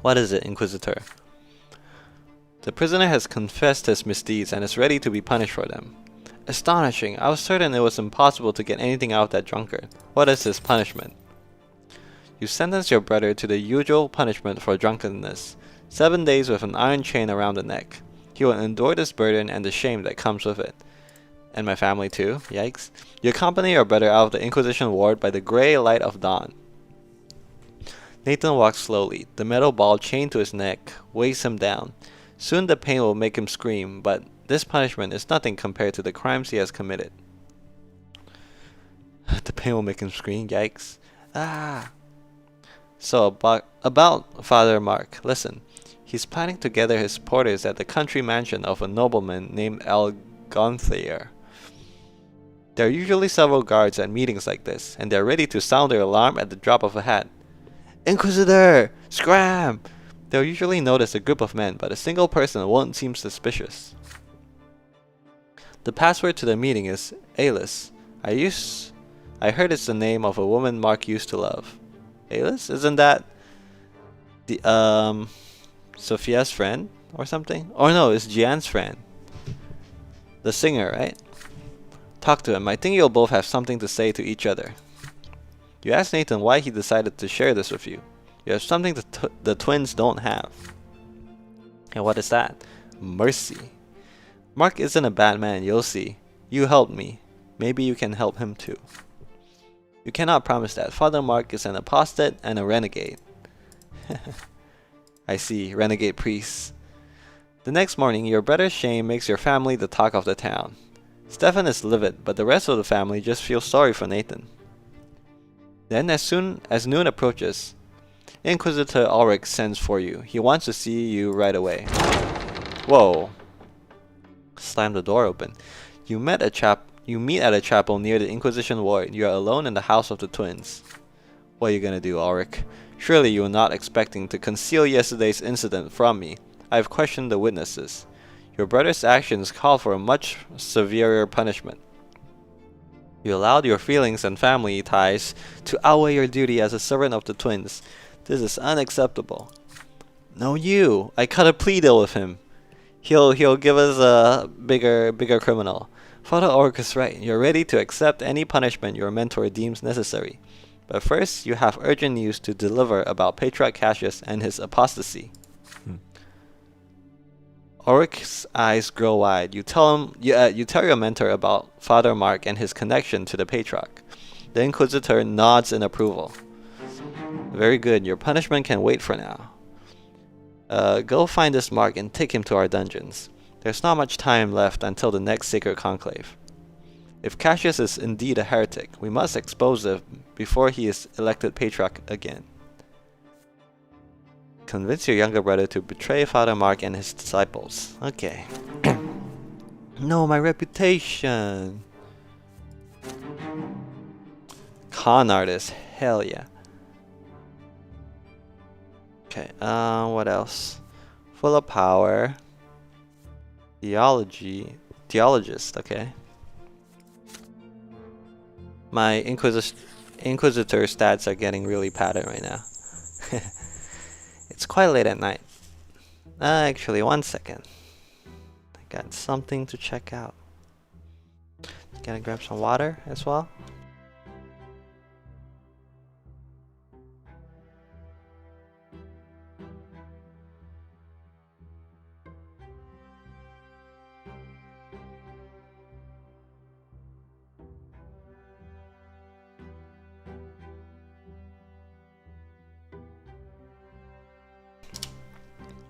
What is it, Inquisitor? The prisoner has confessed his misdeeds and is ready to be punished for them. Astonishing! I was certain it was impossible to get anything out of that drunkard. What is his punishment? You sentence your brother to the usual punishment for drunkenness, 7 days with an iron chain around the neck. He will endure this burden and the shame that comes with it. And my family too, yikes. You accompany your brother out of the Inquisition ward by the grey light of dawn. Nathan walks slowly. The metal ball chained to his neck weighs him down. Soon the pain will make him scream, but this punishment is nothing compared to the crimes he has committed. The pain will make him scream, yikes. Ah! So, about Father Mark, listen. He's planning to gather his supporters at the country mansion of a nobleman named Algonthier. There are usually several guards at meetings like this, and they're ready to sound their alarm at the drop of a hat. Inquisitor! Scram! They'll usually notice a group of men, but a single person won't seem suspicious. The password to the meeting is Alice. I heard it's the name of a woman Mark used to love. Alice? Isn't that the Sophia's friend or something? Or no, it's Jian's friend. The singer, right? Talk to him. I think you'll both have something to say to each other. You ask Nathan why he decided to share this with you. You have something the twins don't have. And what is that? Mercy. Mark isn't a bad man, you'll see. You helped me. Maybe you can help him too. You cannot promise that. Father Mark is an apostate and a renegade. I see, renegade priests. The next morning, your brother's shame makes your family the talk of the town. Stefan is livid, but the rest of the family just feels sorry for Nathan. Then, as soon as noon approaches, Inquisitor Ulrich sends for you. He wants to see you right away. Whoa. Slam the door open. You meet at a chapel near the Inquisition ward. You are alone in the house of the twins. What are you gonna do, Ulrich? Surely you are not expecting to conceal yesterday's incident from me. I have questioned the witnesses. Your brother's actions call for a much severer punishment. You allowed your feelings and family ties to outweigh your duty as a servant of the twins. This is unacceptable. No, you. I cut a plea deal with him. He'll give us a bigger criminal. Father Ulrich is right. You're ready to accept any punishment your mentor deems necessary. But first, you have urgent news to deliver about Patriarch Cassius and his apostasy. Ulrich's eyes grow wide. You tell your mentor about Father Mark and his connection to the Patriarch. The Inquisitor nods in approval. Very good. Your punishment can wait for now. Go find this Mark and take him to our dungeons. There's not much time left until the next sacred conclave. If Cassius is indeed a heretic, we must expose him before he is elected Patriarch again. Convince your younger brother to betray Father Mark and his disciples. Okay. No, my reputation. Con artist. Hell yeah. Okay, what else? Full of power. Theologist, okay. My Inquisitor stats are getting really padded right now. It's quite late at night. Actually, one second. I got something to check out. Gotta grab some water as well.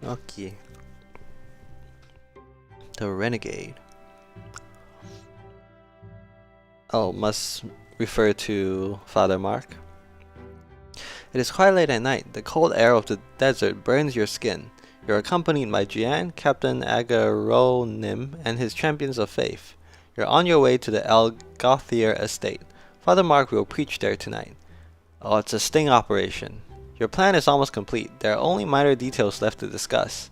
Okay. The renegade. Oh, must refer to Father Mark. It is quite late at night. The cold air of the desert burns your skin. You're accompanied by Gian, Captain Agaronim, and his champions of faith. You're on your way to the El Gothier estate. Father Mark will preach there tonight. Oh, it's a sting operation. Your plan is almost complete. There are only minor details left to discuss.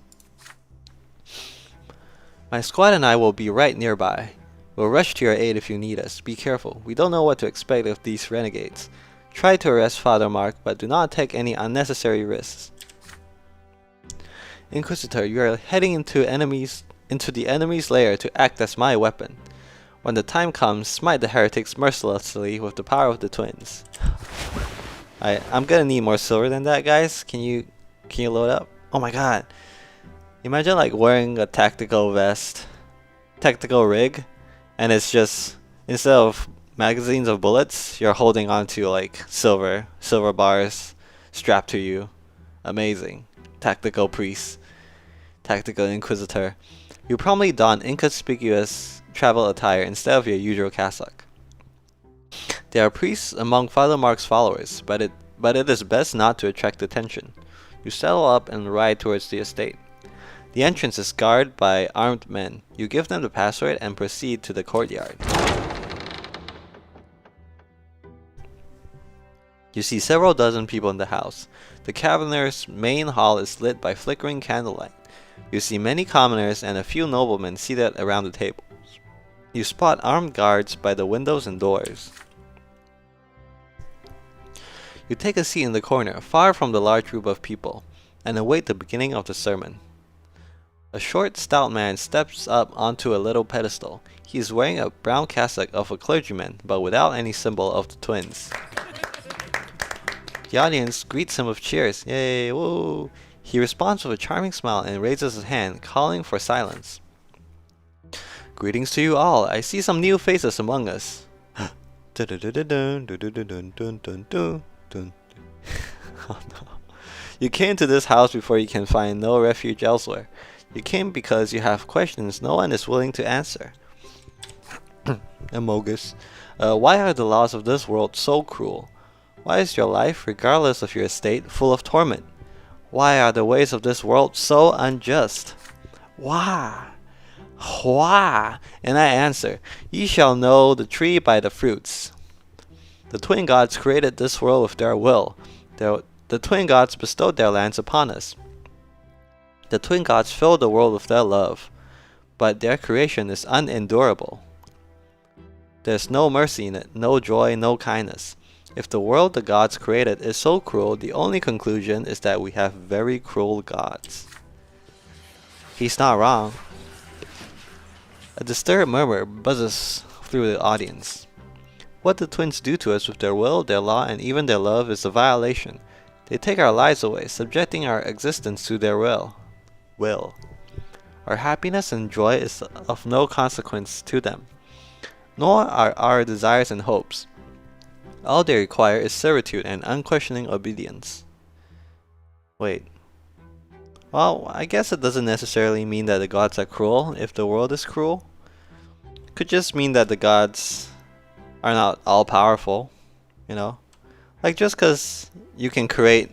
My squad and I will be right nearby. We'll rush to your aid if you need us. Be careful. We don't know what to expect of these renegades. Try to arrest Father Mark, but do not take any unnecessary risks. Inquisitor, you are heading into the enemy's lair to act as my weapon. When the time comes, smite the heretics mercilessly with the power of the twins. I'm gonna need more silver than that, guys. Can you load up? Oh my god. Imagine like wearing a tactical vest, tactical rig, and it's just, instead of magazines of bullets, you're holding onto like silver bars strapped to you. Amazing. Tactical priest. Tactical inquisitor. You probably don inconspicuous travel attire instead of your usual cassock. There are priests among Father Mark's followers, but it is best not to attract attention. You settle up and ride towards the estate. The entrance is guarded by armed men. You give them the password and proceed to the courtyard. You see several dozen people in the house. The caverner's main hall is lit by flickering candlelight. You see many commoners and a few noblemen seated around the tables. You spot armed guards by the windows and doors. You take a seat in the corner, far from the large group of people, and await the beginning of the sermon. A short, stout man steps up onto a little pedestal. He is wearing a brown cassock of a clergyman, but without any symbol of the twins. The audience greets him with cheers. Yay, woo! He responds with a charming smile and raises his hand, calling for silence. Greetings to you all. I see some new faces among us. Oh, no. You came to this house before you can find no refuge elsewhere. You came because you have questions no one is willing to answer. Amogus, why are the laws of this world so cruel? Why is your life, regardless of your estate, full of torment? Why are the ways of this world so unjust? Why? Why? And I answer, ye shall know the tree by the fruits. The twin gods created this world with their will. The twin gods bestowed their lands upon us. The twin gods filled the world with their love, but their creation is unendurable. There's no mercy in it, no joy, no kindness. If the world the gods created is so cruel, the only conclusion is that we have very cruel gods. He's not wrong. A disturbed murmur buzzes through the audience. What the twins do to us with their will, their law, and even their love is a violation. They take our lives away, subjecting our existence to their will. Our happiness and joy is of no consequence to them, nor are our desires and hopes. All they require is servitude and unquestioning obedience. Wait. Well, I guess it doesn't necessarily mean that the gods are cruel if the world is cruel. It could just mean that the gods are not all-powerful, you know? Like, just because you can create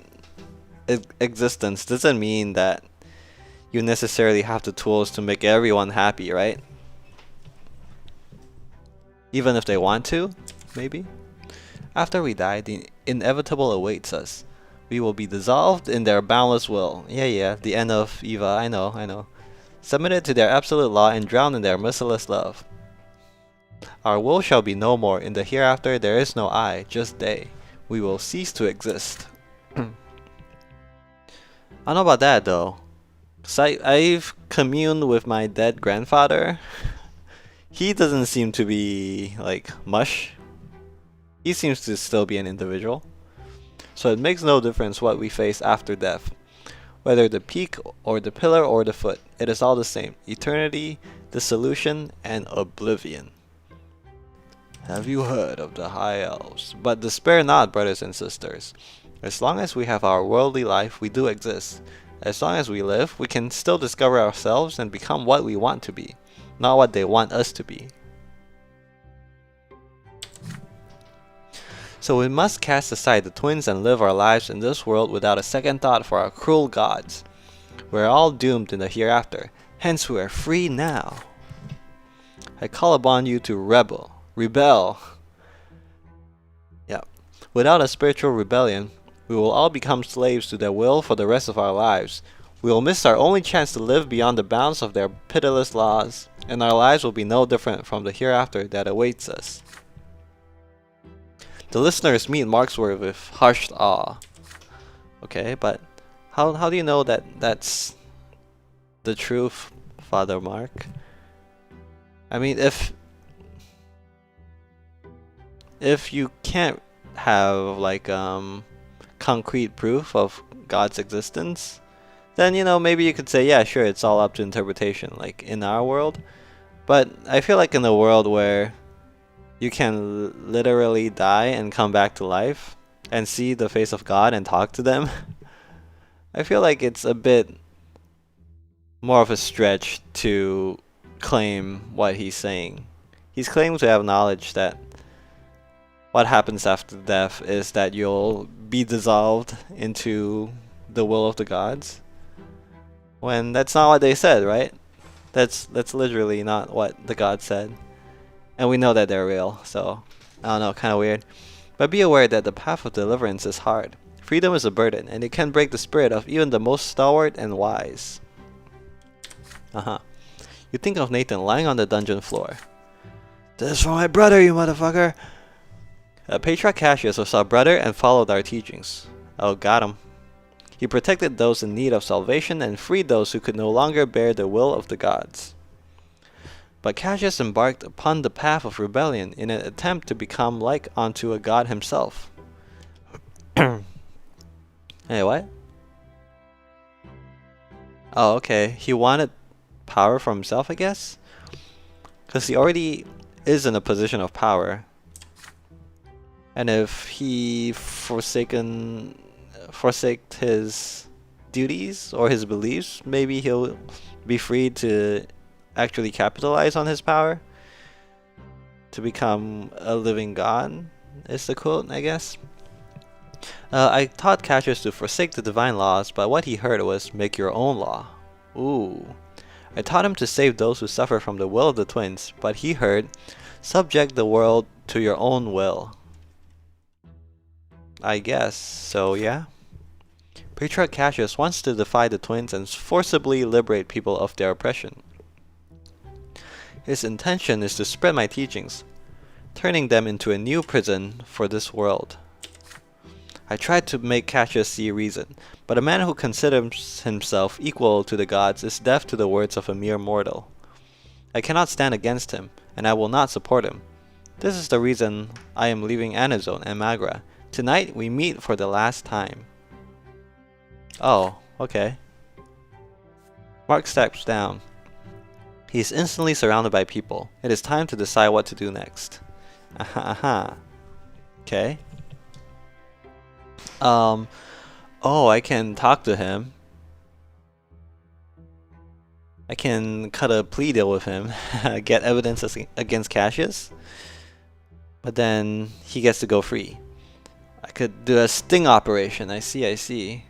existence doesn't mean that you necessarily have the tools to make everyone happy, right? Even if they want to, maybe? After we die, the inevitable awaits us. We will be dissolved in their boundless will. Yeah, the end of Eva, I know. Submitted to their absolute law and drowned in their merciless love. Our will shall be no more. In the hereafter there is no I, just they. We will cease to exist. I don't know about that though. 'Cause I've communed with my dead grandfather. He doesn't seem to be like mush. He seems to still be an individual. So it makes no difference what we face after death. Whether the peak or the pillar or the foot, it is all the same. Eternity, dissolution, and oblivion. Have you heard of the High Elves? But despair not, brothers and sisters. As long as we have our worldly life, we do exist. As long as we live, we can still discover ourselves and become what we want to be, not what they want us to be. So we must cast aside the twins and live our lives in this world without a second thought for our cruel gods. We're all doomed in the hereafter, hence we are free now. I call upon you to rebel. Yeah. Without a spiritual rebellion, we will all become slaves to their will for the rest of our lives. We will miss our only chance to live beyond the bounds of their pitiless laws, and our lives will be no different from the hereafter that awaits us. The listeners meet Mark's word with hushed awe. Okay, but how do you know that that's the truth, Father Mark? I mean, if you can't have like concrete proof of God's existence, then maybe you could say, yeah, sure, it's all up to interpretation, like in our world. But I feel like in a world where you can literally die and come back to life and see the face of God and talk to them, I feel like it's a bit more of a stretch to claim what he's saying. He's claiming to have knowledge that what happens after death is that you'll be dissolved into the will of the gods, when that's not what they said, right? That's literally not what the gods said. And we know that they're real, so I don't know, kind of weird. But be aware that the path of deliverance is hard. Freedom is a burden, and it can break the spirit of even the most stalwart and wise. You think of Nathan lying on the dungeon floor. This is for my brother, you motherfucker! Patriarch Cassius was our brother and followed our teachings. Oh, got him. He protected those in need of salvation and freed those who could no longer bear the will of the gods. But Cassius embarked upon the path of rebellion in an attempt to become like unto a god himself. Hey, what? Oh, okay. He wanted power for himself, I guess? Because he already is in a position of power. And if he forsaked his duties or his beliefs, maybe he'll be free to actually capitalize on his power to become a living god, is the quote, I guess. I taught Cassius to forsake the divine laws, but what he heard was, make your own law. Ooh. I taught him to save those who suffer from the will of the twins, but he heard, subject the world to your own will. I guess, so yeah. Patriarch Cassius wants to defy the twins and forcibly liberate people of their oppression. His intention is to spread my teachings, turning them into a new prison for this world. I tried to make Cassius see reason, but a man who considers himself equal to the gods is deaf to the words of a mere mortal. I cannot stand against him, and I will not support him. This is the reason I am leaving Anazone and Magra. Tonight we meet for the last time. Oh, okay. Mark steps down. He is instantly surrounded by people. It is time to decide what to do next. Aha. Okay. Oh, I can talk to him. I can cut a plea deal with him, get evidence against Cassius, but then he gets to go free. I could do a sting operation. I see.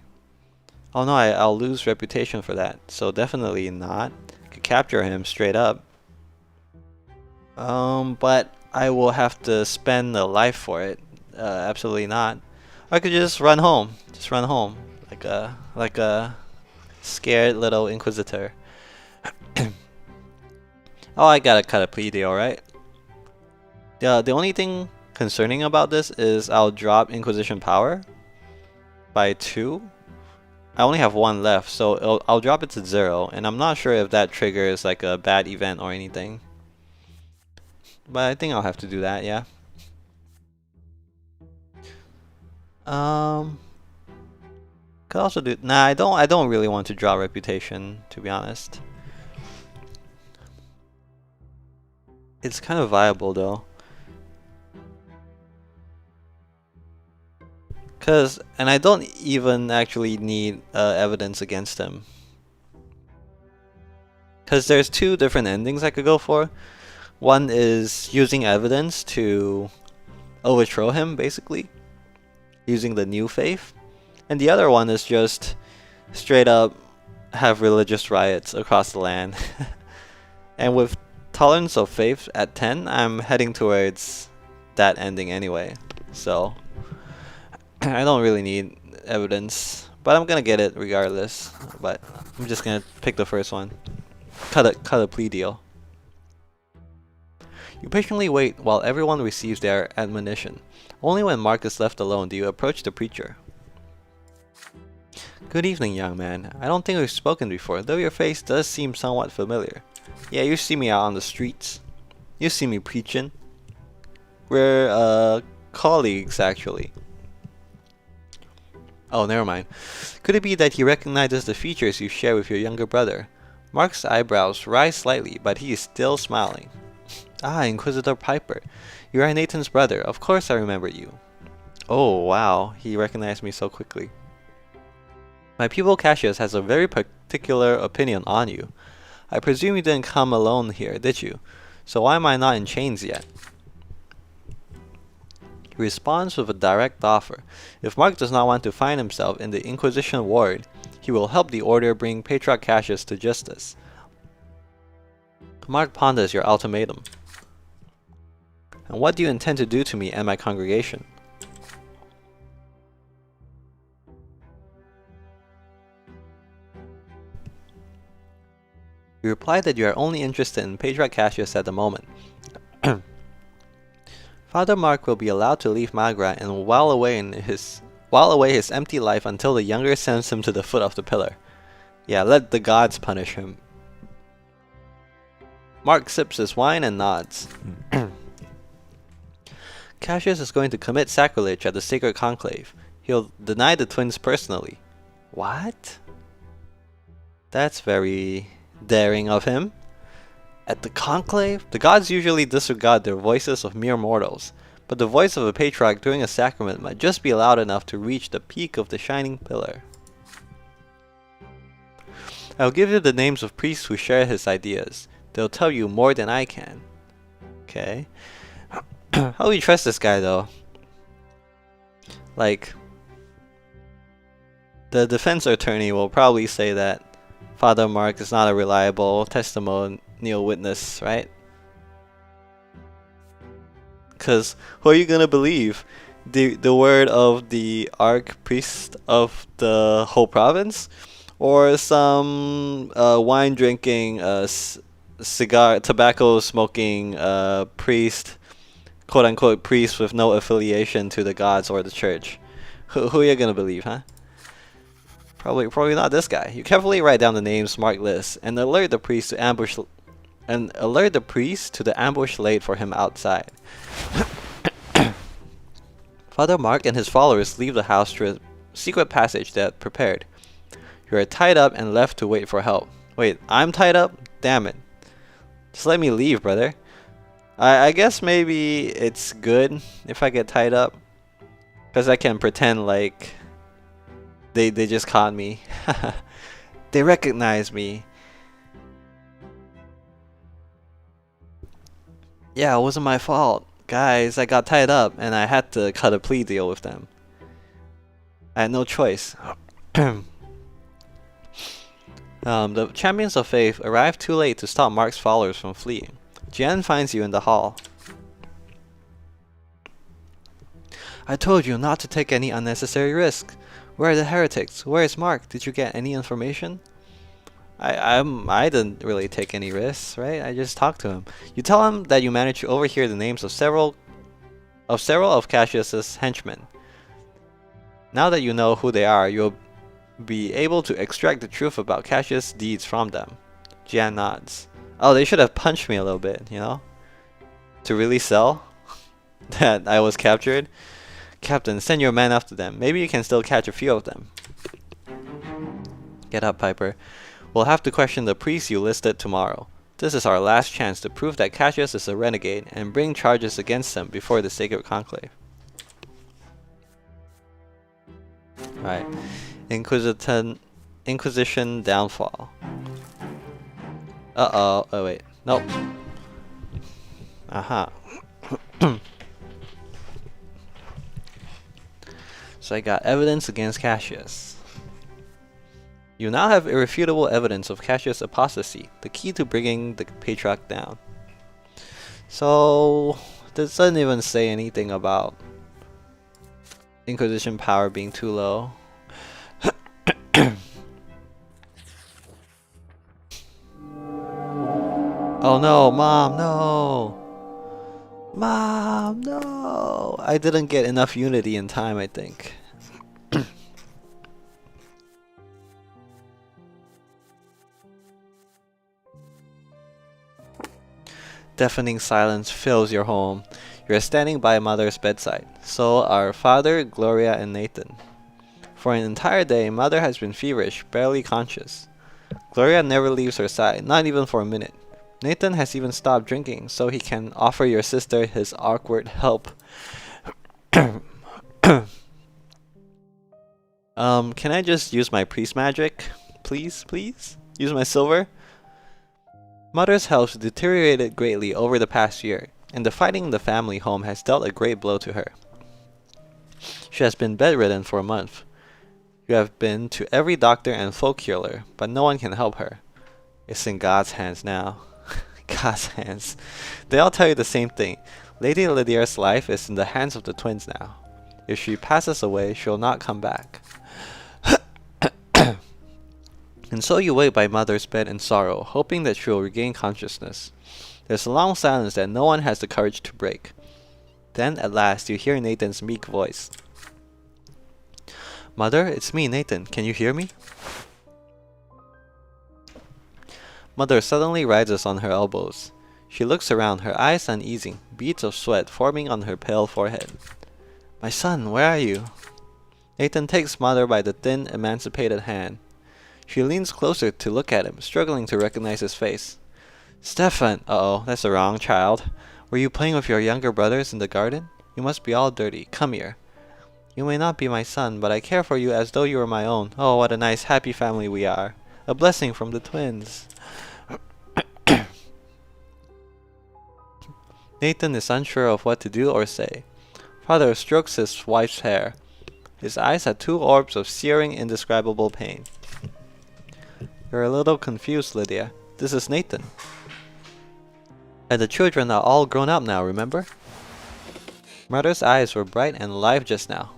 Oh no, I'll lose reputation for that, so definitely not. I could capture him straight up. But I will have to spend a life for it. Absolutely not. I could just run home. Like a scared little inquisitor. Oh, I gotta cut a plea deal, right? The only thing concerning about this is I'll drop Inquisition power by 2. I only have 1 left, so I'll drop it to 0, and I'm not sure if that triggers like a bad event or anything. But I think I'll have to do that, yeah. Could also do. Nah, I don't really want to draw reputation, to be honest. It's kind of viable though. And I don't even actually need evidence against him. Because there's 2 different endings I could go for. One is using evidence to overthrow him, basically. Using the new faith. And the other one is just straight up have religious riots across the land. And with tolerance of faith at 10, I'm heading towards that ending anyway. So I don't really need evidence, but I'm gonna get it regardless. But I'm just gonna pick the first one. Cut a plea deal. You patiently wait while everyone receives their admonition. Only when Mark is left alone do you approach the preacher. Good evening, young man. I don't think we've spoken before, though your face does seem somewhat familiar. Yeah, you see me out on the streets. You see me preaching. We're colleagues, actually. Oh, never mind. Could it be that he recognizes the features you share with your younger brother? Mark's eyebrows rise slightly, but he is still smiling. Ah, Inquisitor Piper. You are Nathan's brother. Of course I remember you. Oh, wow. He recognized me so quickly. My pupil Cassius has a very particular opinion on you. I presume you didn't come alone here, did you? So why am I not in chains yet? He responds with a direct offer. If Mark does not want to find himself in the Inquisition ward, he will help the Order bring Patriarch Cassius to justice. Mark ponders your ultimatum. And what do you intend to do to me and my congregation? You reply that you are only interested in Patriarch Cassius at the moment. Father Mark will be allowed to leave Magra and while away in his while away his empty life until the younger sends him to the foot of the pillar. Yeah, let the gods punish him. Mark sips his wine and nods. Cassius is going to commit sacrilege at the sacred conclave. He'll deny the twins personally. What? That's very daring of him. At the conclave, the gods usually disregard the voices of mere mortals, but the voice of a patriarch during a sacrament might just be loud enough to reach the peak of the shining pillar. I'll give you the names of priests who share his ideas. They'll tell you more than I can. Okay. How do we trust this guy though? Like, the defense attorney will probably say that Father Mark is not a reliable testimonial witness, right? Because who are you gonna believe? The word of the archpriest of the whole province? Or some wine drinking, tobacco smoking priest, quote unquote priest with no affiliation to the gods or the church? Who are you gonna believe, huh? Probably not this guy. You carefully write down the names Mark lists and alert the priest to the ambush laid for him outside. Father Mark and his followers leave the house through a secret passage they had prepared. You are tied up and left to wait for help. Wait, I'm tied up? Damn it. Just let me leave, brother. I guess maybe it's good if I get tied up, because I can pretend like they just caught me. They recognize me. Yeah, it wasn't my fault. Guys, I got tied up and I had to cut a plea deal with them. I had no choice. The champions of faith arrive too late to stop Mark's followers from fleeing. Jen finds you in the hall. I told you not to take any unnecessary risk. Where are the heretics? Where is Mark? Did you get any information? I didn't really take any risks, right? I just talked to him. You tell him that you managed to overhear the names of several of Cassius's henchmen. Now that you know who they are, you'll be able to extract the truth about Cassius' deeds from them. Jan nods. Oh, they should have punched me a little bit, you know? To really sell that I was captured. Captain, send your men after them. Maybe you can still catch a few of them. Get up, Piper. We'll have to question the priests you listed tomorrow. This is our last chance to prove that Cassius is a renegade and bring charges against him before the sacred conclave. Right. Inquisition downfall. Uh-oh. Oh, wait. Nope. Aha. So I got evidence against Cassius. You now have irrefutable evidence of Cassius' apostasy, the key to bringing the Patriarch down. So, this doesn't even say anything about Inquisition power being too low. Oh no, Mom, no! Mom, no! I didn't get enough unity in time, I think. Deafening silence fills your home. You are standing by Mother's bedside. So are Father, Gloria, and Nathan. For an entire day, Mother has been feverish, barely conscious. Gloria never leaves her side, not even for a minute. Nathan has even stopped drinking, so he can offer your sister his awkward help. Can I just use my priest magic? Please? Use my silver? Mother's health deteriorated greatly over the past year, and the fighting in the family home has dealt a great blow to her. She has been bedridden for a month. You have been to every doctor and folk healer, but no one can help her. It's in God's hands now. God's hands. They all tell you the same thing. Lady Lydia's life is in the hands of the twins now. If she passes away, she'll not come back. And so you wait by Mother's bed in sorrow, hoping that she will regain consciousness. There's a long silence that no one has the courage to break. Then, at last, you hear Nathan's meek voice. Mother, it's me, Nathan. Can you hear me? Mother suddenly rises on her elbows. She looks around, her eyes uneasy, beads of sweat forming on her pale forehead. My son, where are you? Nathan takes Mother by the thin, emancipated hand. She leans closer to look at him, struggling to recognize his face. Stefan! Uh-oh, that's the wrong child. Were you playing with your younger brothers in the garden? You must be all dirty. Come here. You may not be my son, but I care for you as though you were my own. Oh, what a nice, happy family we are. A blessing from the twins. Nathan is unsure of what to do or say. Father strokes his wife's hair. His eyes had two orbs of searing, indescribable pain. You're a little confused, Lydia. This is Nathan. And the children are all grown up now, remember? Mother's eyes were bright and alive just now.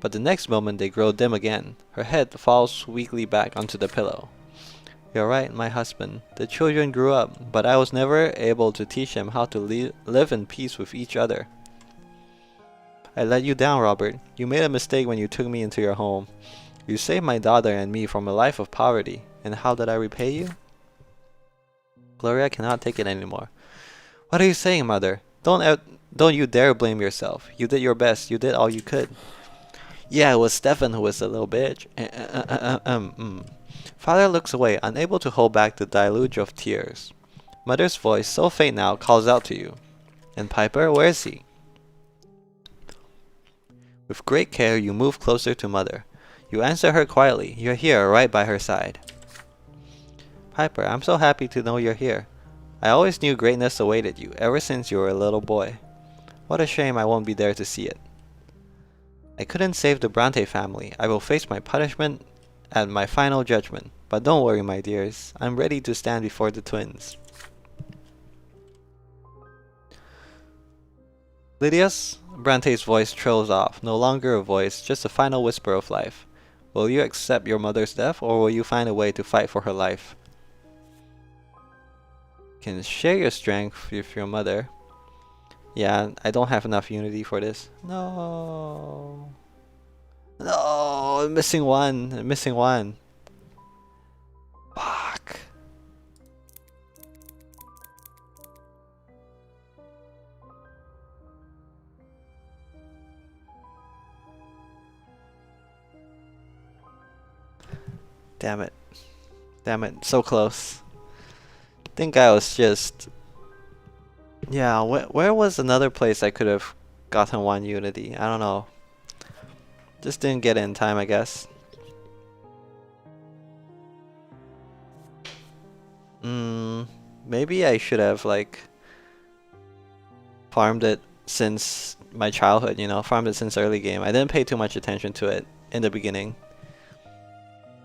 But the next moment they grow dim again. Her head falls weakly back onto the pillow. You're right, my husband. The children grew up, but I was never able to teach them how to live in peace with each other. I let you down, Robert. You made a mistake when you took me into your home. You saved my daughter and me from a life of poverty. And how did I repay you? Gloria cannot take it anymore. What are you saying, Mother? Don't you dare blame yourself. You did your best. You did all you could. Yeah, it was Stefan who was a little bitch. Father looks away, unable to hold back the deluge of tears. Mother's voice, so faint now, calls out to you. And Piper, where is he? With great care, you move closer to Mother. You answer her quietly. You're here, right by her side. Piper, I'm so happy to know you're here. I always knew greatness awaited you, ever since you were a little boy. What a shame I won't be there to see it. I couldn't save the Brante family. I will face my punishment at my final judgment. But don't worry, my dears. I'm ready to stand before the twins. Lydia's Brante's voice trails off, no longer a voice, just a final whisper of life. Will you accept your mother's death, or will you find a way to fight for her life? You can share your strength with your mother. Yeah, I don't have enough unity for this. No. No, I'm missing one. I'm missing one. Fuck. Damn it. Damn it. So close. I think I was just... Yeah, where was another place I could have gotten one unity? I don't know. Just didn't get it in time, I guess. Maybe I should have, like, farmed it since my childhood, you know, farmed it since early game. I didn't pay too much attention to it in the beginning.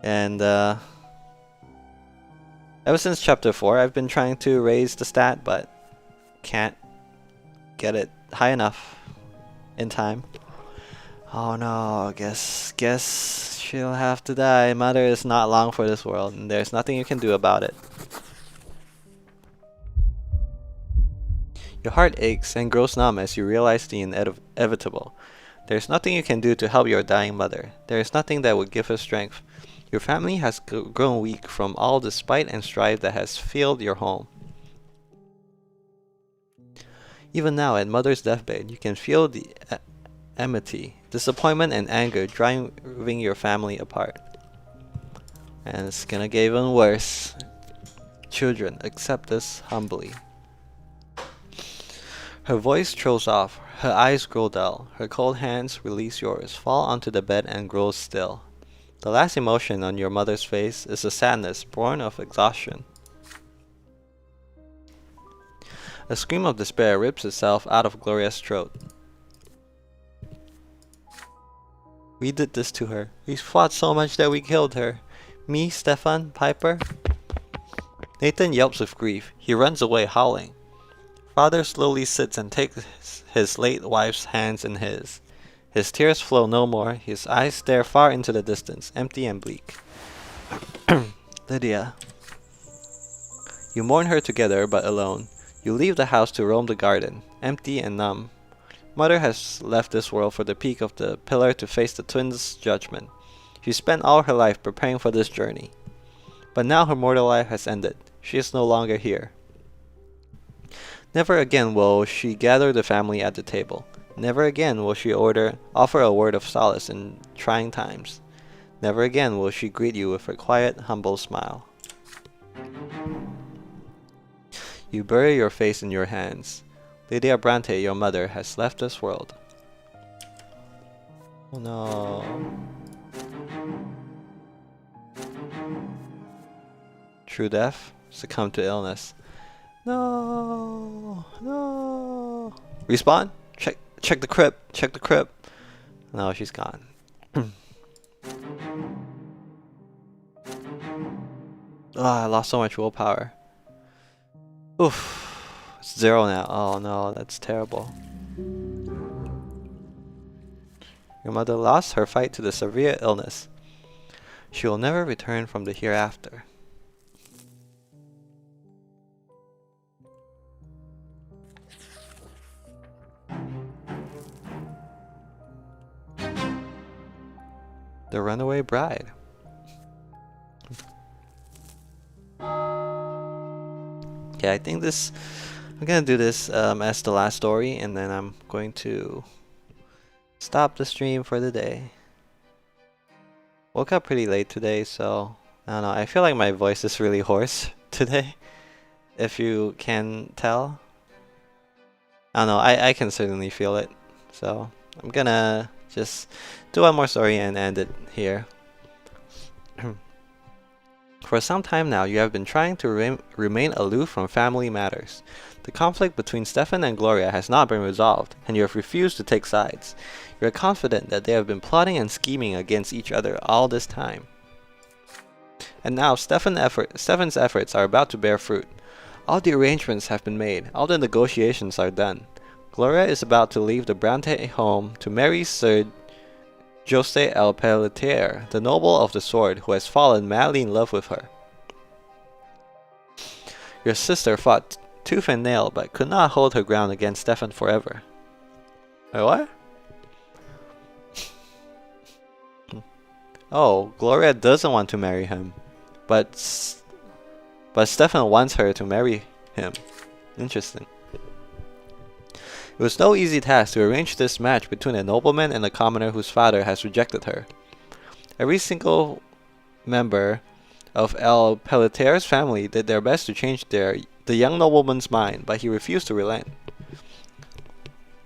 And, ever since chapter 4, I've been trying to raise the stat, but can't get it high enough in time. Oh no, guess she'll have to die. Mother is not long for this world, and there's nothing you can do about it. Your heart aches and grows numb as you realize the inevitable. There's nothing you can do to help your dying mother. There is nothing that would give her strength. Your family has grown weak from all the spite and strife that has filled your home. Even now, at Mother's deathbed, you can feel the enmity, disappointment, and anger driving your family apart. And it's gonna get even worse. Children, accept this humbly. Her voice throws off, her eyes grow dull, her cold hands release yours, fall onto the bed and grow still. The last emotion on your mother's face is a sadness born of exhaustion. A scream of despair rips itself out of Gloria's throat. We did this to her. We fought so much that we killed her. Me, Stefan, Piper. Nathan yelps with grief. He runs away, howling. Father slowly sits and takes his late wife's hands in his. His tears flow no more. His eyes stare far into the distance, empty and bleak. Lydia. You mourn her together, but alone. You leave the house to roam the garden, empty and numb. Mother has left this world for the peak of the pillar to face the twins' judgment. She spent all her life preparing for this journey. But now her mortal life has ended. She is no longer here. Never again will she gather the family at the table. Never again will she offer a word of solace in trying times. Never again will she greet you with her quiet, humble smile. You bury your face in your hands. Lydia Brante, your mother, has left this world. Oh no. True death, succumbed to illness. No, no. Respawn? Check the crypt. Check the crypt. No, she's gone. I lost so much willpower. Oof. It's 0 now. Oh no, that's terrible. Your mother lost her fight to the severe illness. She will never return from the hereafter. The runaway bride. Okay, I think I'm gonna do this as the last story, and then I'm going to stop the stream for the day. Woke up pretty late today, so I don't know. I feel like my voice is really hoarse today, if you can tell. I don't know, I can certainly feel it. So I'm gonna just do one more story and end it here. For some time now, you have been trying to remain aloof from family matters. The conflict between Stefan and Gloria has not been resolved, and you have refused to take sides. You are confident that they have been plotting and scheming against each other all this time. And now Stefan's efforts are about to bear fruit. All the arrangements have been made, all the negotiations are done. Gloria is about to leave the Brante home to marry Sir Jose el Pelletier, the noble of the sword who has fallen madly in love with her. Your sister fought tooth and nail but could not hold her ground against Stefan forever. Wait, what? Oh, Gloria doesn't want to marry him, but Stefan wants her to marry him. Interesting. It was no easy task to arrange this match between a nobleman and a commoner whose father has rejected her. Every single member of El Pelletier's family did their best to change the young nobleman's mind, but he refused to relent.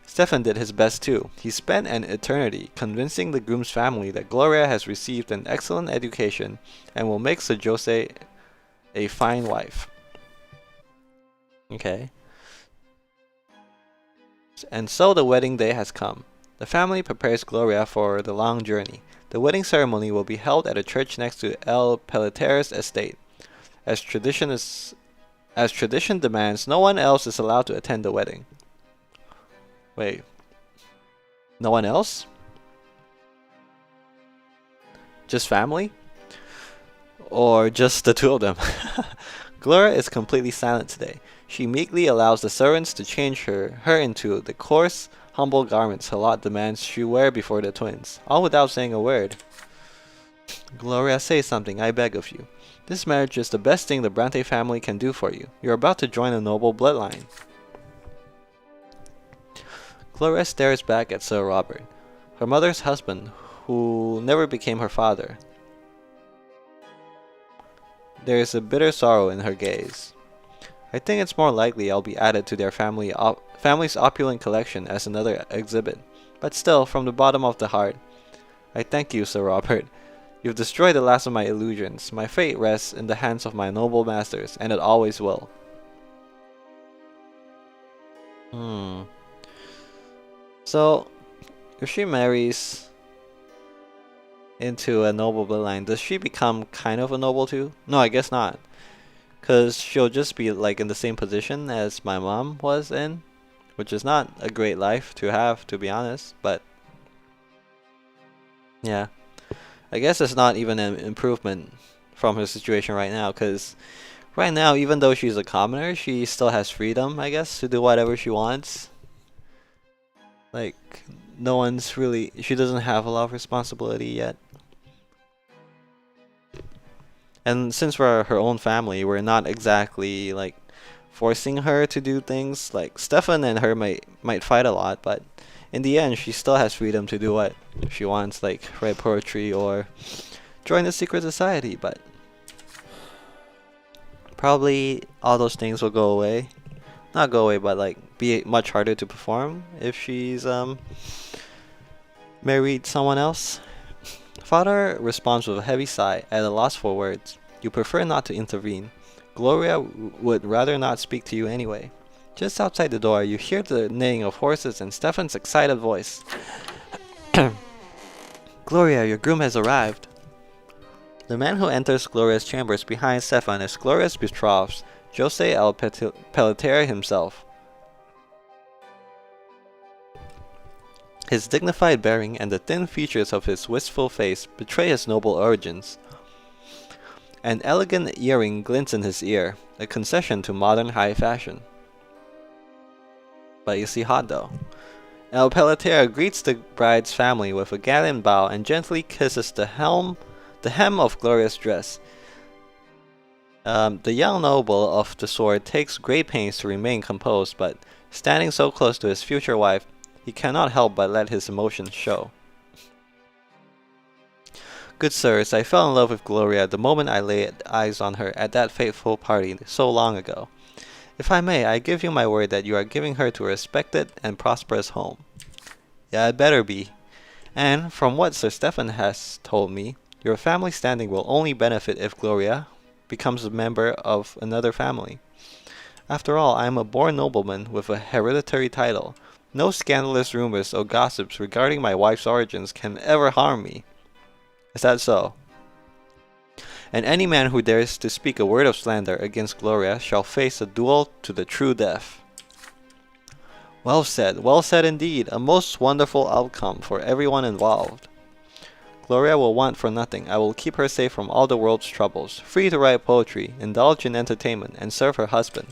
Stefan did his best too. He spent an eternity convincing the groom's family that Gloria has received an excellent education and will make Sir Jose a fine wife. Okay. And so the wedding day has come. The family prepares Gloria for the long journey. The wedding ceremony will be held at a church next to El Pelletier's estate. As tradition demands, no one else is allowed to attend the wedding. Wait. No one else? Just family? Or just the two of them? Gloria is completely silent today. She meekly allows the servants to change her into the coarse, humble garments her lot demands she wear before the twins, all without saying a word. Gloria, say something, I beg of you. This marriage is the best thing the Brante family can do for you. You're about to join a noble bloodline. Gloria stares back at Sir Robert, her mother's husband, who never became her father. There is a bitter sorrow in her gaze. I think it's more likely I'll be added to their family's opulent collection as another exhibit. But still, from the bottom of the heart, I thank you, Sir Robert. You've destroyed the last of my illusions. My fate rests in the hands of my noble masters, and it always will. So, if she marries into a noble bloodline, does she become kind of a noble too? No, I guess not. Because she'll just be like in the same position as my mom was in, which is not a great life to have, to be honest, but yeah. I guess it's not even an improvement from her situation right now, because right now, even though she's a commoner, she still has freedom, I guess, to do whatever she wants. Like, no one's really, she doesn't have a lot of responsibility yet. And since we're her own family, we're not exactly like forcing her to do things. Like Stefan and her might fight a lot, but in the end, she still has freedom to do what she wants, like write poetry or join a secret society. But probably all those things will go away. Not go away, but like be much harder to perform if she's married someone else. Father responds with a heavy sigh, at a loss for words. You prefer not to intervene. Gloria would rather not speak to you anyway. Just outside the door, you hear the neighing of horses and Stefan's excited voice. Gloria, your groom has arrived. The man who enters Gloria's chambers behind Stefan is Gloria's betrothed, Jose el Pelletier himself. His dignified bearing and the thin features of his wistful face betray his noble origins. An elegant earring glints in his ear, a concession to modern high fashion. But you see hot though. El Pelletier greets the bride's family with a gallant bow and gently kisses the hem of Gloria's dress. The young noble of the sword takes great pains to remain composed, but standing so close to his future wife, he cannot help but let his emotions show. Good sirs, I fell in love with Gloria the moment I laid eyes on her at that fateful party so long ago. If I may, I give you my word that you are giving her to a respected and prosperous home. Yeah, it better be. And from what Sir Stefan has told me, your family standing will only benefit if Gloria becomes a member of another family. After all, I am a born nobleman with a hereditary title. No scandalous rumors or gossips regarding my wife's origins can ever harm me. Is that so? And any man who dares to speak a word of slander against Gloria shall face a duel to the true death. Well said indeed. A most wonderful outcome for everyone involved. Gloria will want for nothing. I will keep her safe from all the world's troubles, free to write poetry, indulge in entertainment, and serve her husband.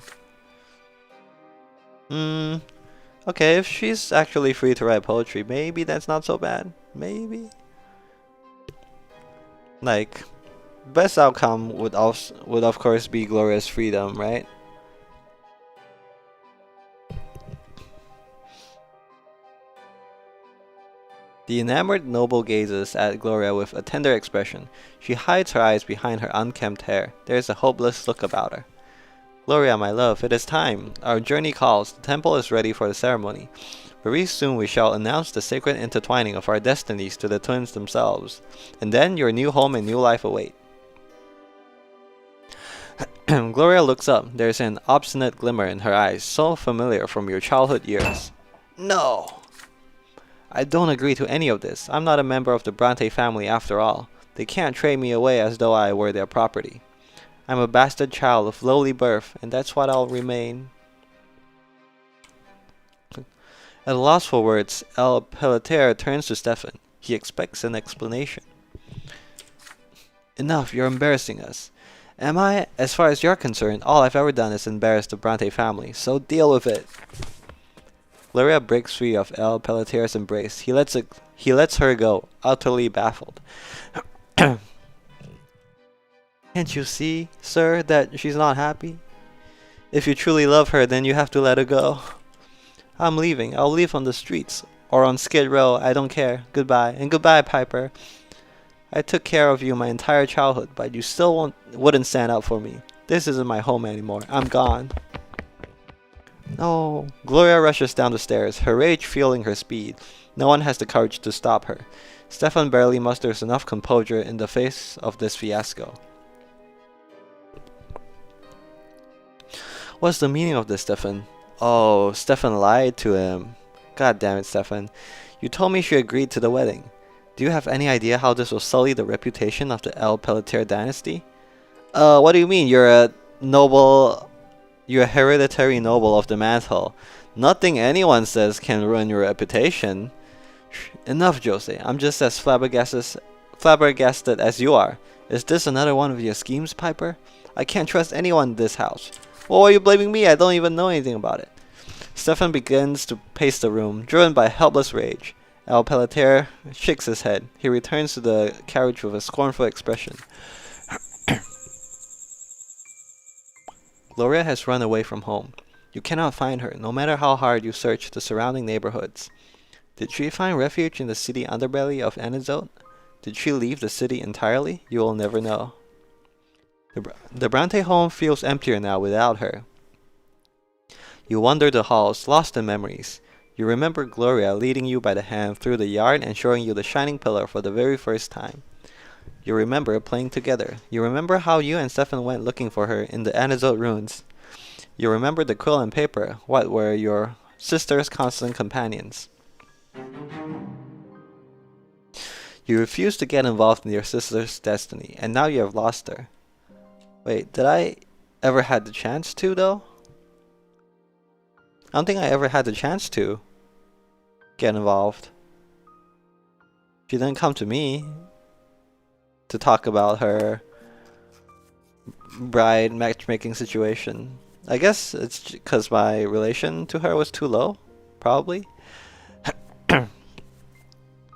Okay, if she's actually free to write poetry, maybe that's not so bad. Maybe. Like, best outcome would of course be Gloria's freedom, right? The enamored noble gazes at Gloria with a tender expression. She hides her eyes behind her unkempt hair. There is a hopeless look about her. Gloria, my love, it is time. Our journey calls. The temple is ready for the ceremony. Very soon we shall announce the sacred intertwining of our destinies to the twins themselves. And then your new home and new life await. Gloria looks up. There is an obstinate glimmer in her eyes, so familiar from your childhood years. No! I don't agree to any of this. I'm not a member of the Brante family after all. They can't trade me away as though I were their property. I'm a bastard child of lowly birth, and that's what I'll remain. At a loss for words, El Pelletier turns to Stefan. He expects an explanation. Enough, you're embarrassing us. Am I? As far as you're concerned, all I've ever done is embarrass the Brante family, so deal with it. Gloria breaks free of El Pelletier's embrace. He lets her go, utterly baffled. Can't you see, sir, that she's not happy? If you truly love her, then you have to let her go. I'm leaving. I'll leave on the streets. Or on Skid Row. I don't care. Goodbye. And goodbye, Piper. I took care of you my entire childhood, but you still wouldn't stand up for me. This isn't my home anymore. I'm gone. No. Gloria rushes down the stairs, her rage fueling her speed. No one has the courage to stop her. Stefan barely musters enough composure in the face of this fiasco. What's the meaning of this, Stefan? Oh, Stefan lied to him. God damn it, Stefan. You told me she agreed to the wedding. Do you have any idea how this will sully the reputation of the El Pelletier dynasty? What do you mean? You're a hereditary noble of the mantle. Nothing anyone says can ruin your reputation. Enough, Jose. I'm just as flabbergasted as you are. Is this another one of your schemes, Piper? I can't trust anyone in this house. Well, why are you blaming me? I don't even know anything about it. Stefan begins to pace the room, driven by helpless rage. El Pelletier shakes his head. He returns to the carriage with a scornful expression. Gloria has run away from home. You cannot find her, no matter how hard you search the surrounding neighborhoods. Did she find refuge in the city underbelly of Anizote? Did she leave the city entirely? You will never know. The Brante home feels emptier now without her. You wander the halls, lost in memories. You remember Gloria leading you by the hand through the yard and showing you the shining pillar for the very first time. You remember playing together. You remember how you and Stefan went looking for her in the Anizote ruins. You remember the quill and paper, what were your sister's constant companions. You refused to get involved in your sister's destiny, and now you have lost her. Wait, did I ever had the chance to, though? I don't think I ever had the chance to get involved. She didn't come to me to talk about her bride matchmaking situation. I guess it's because my relation to her was too low, probably.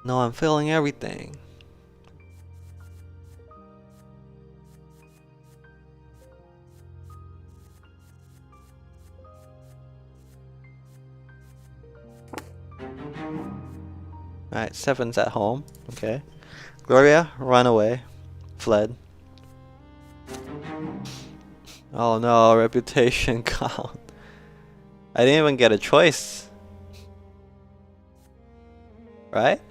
No, I'm feeling everything. Alright, Stefan's at home. Okay. Gloria, run away. Fled. Oh no, reputation count. I didn't even get a choice. Right?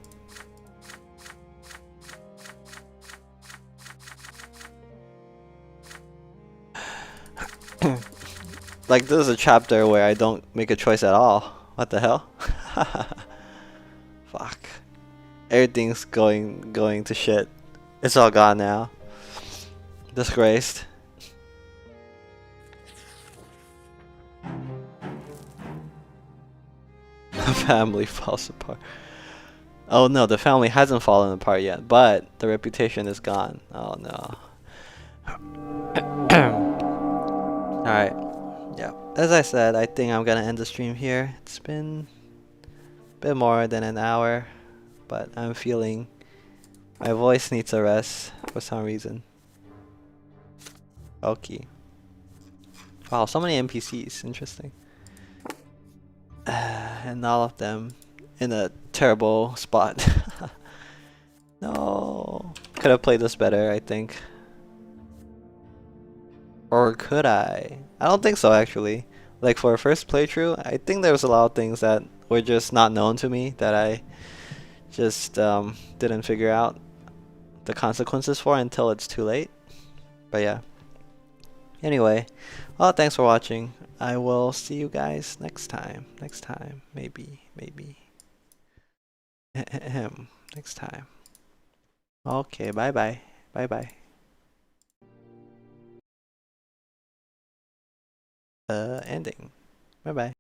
Like, this is a chapter where I don't make a choice at all. What the hell? Fuck. Everything's going to shit. It's all gone now. Disgraced. The family falls apart. Oh no, the family hasn't fallen apart yet, but the reputation is gone. Oh no. Alright. Yeah. As I said, I think I'm gonna end the stream here. It's been a bit more than an hour, but I'm feeling my voice needs a rest for some reason. Okay. Wow, so many NPCs. Interesting. And all of them in a terrible spot. No. Could have played this better, I think. Or could I? I don't think so, actually. Like, for a first playthrough, I think there was a lot of things that were just not known to me that I just didn't figure out the consequences for until it's too late. But yeah. Anyway, well, thanks for watching. I will see you guys next time. Next time. Maybe. Next time. Okay, bye-bye. Bye-bye. Ending. Bye-bye.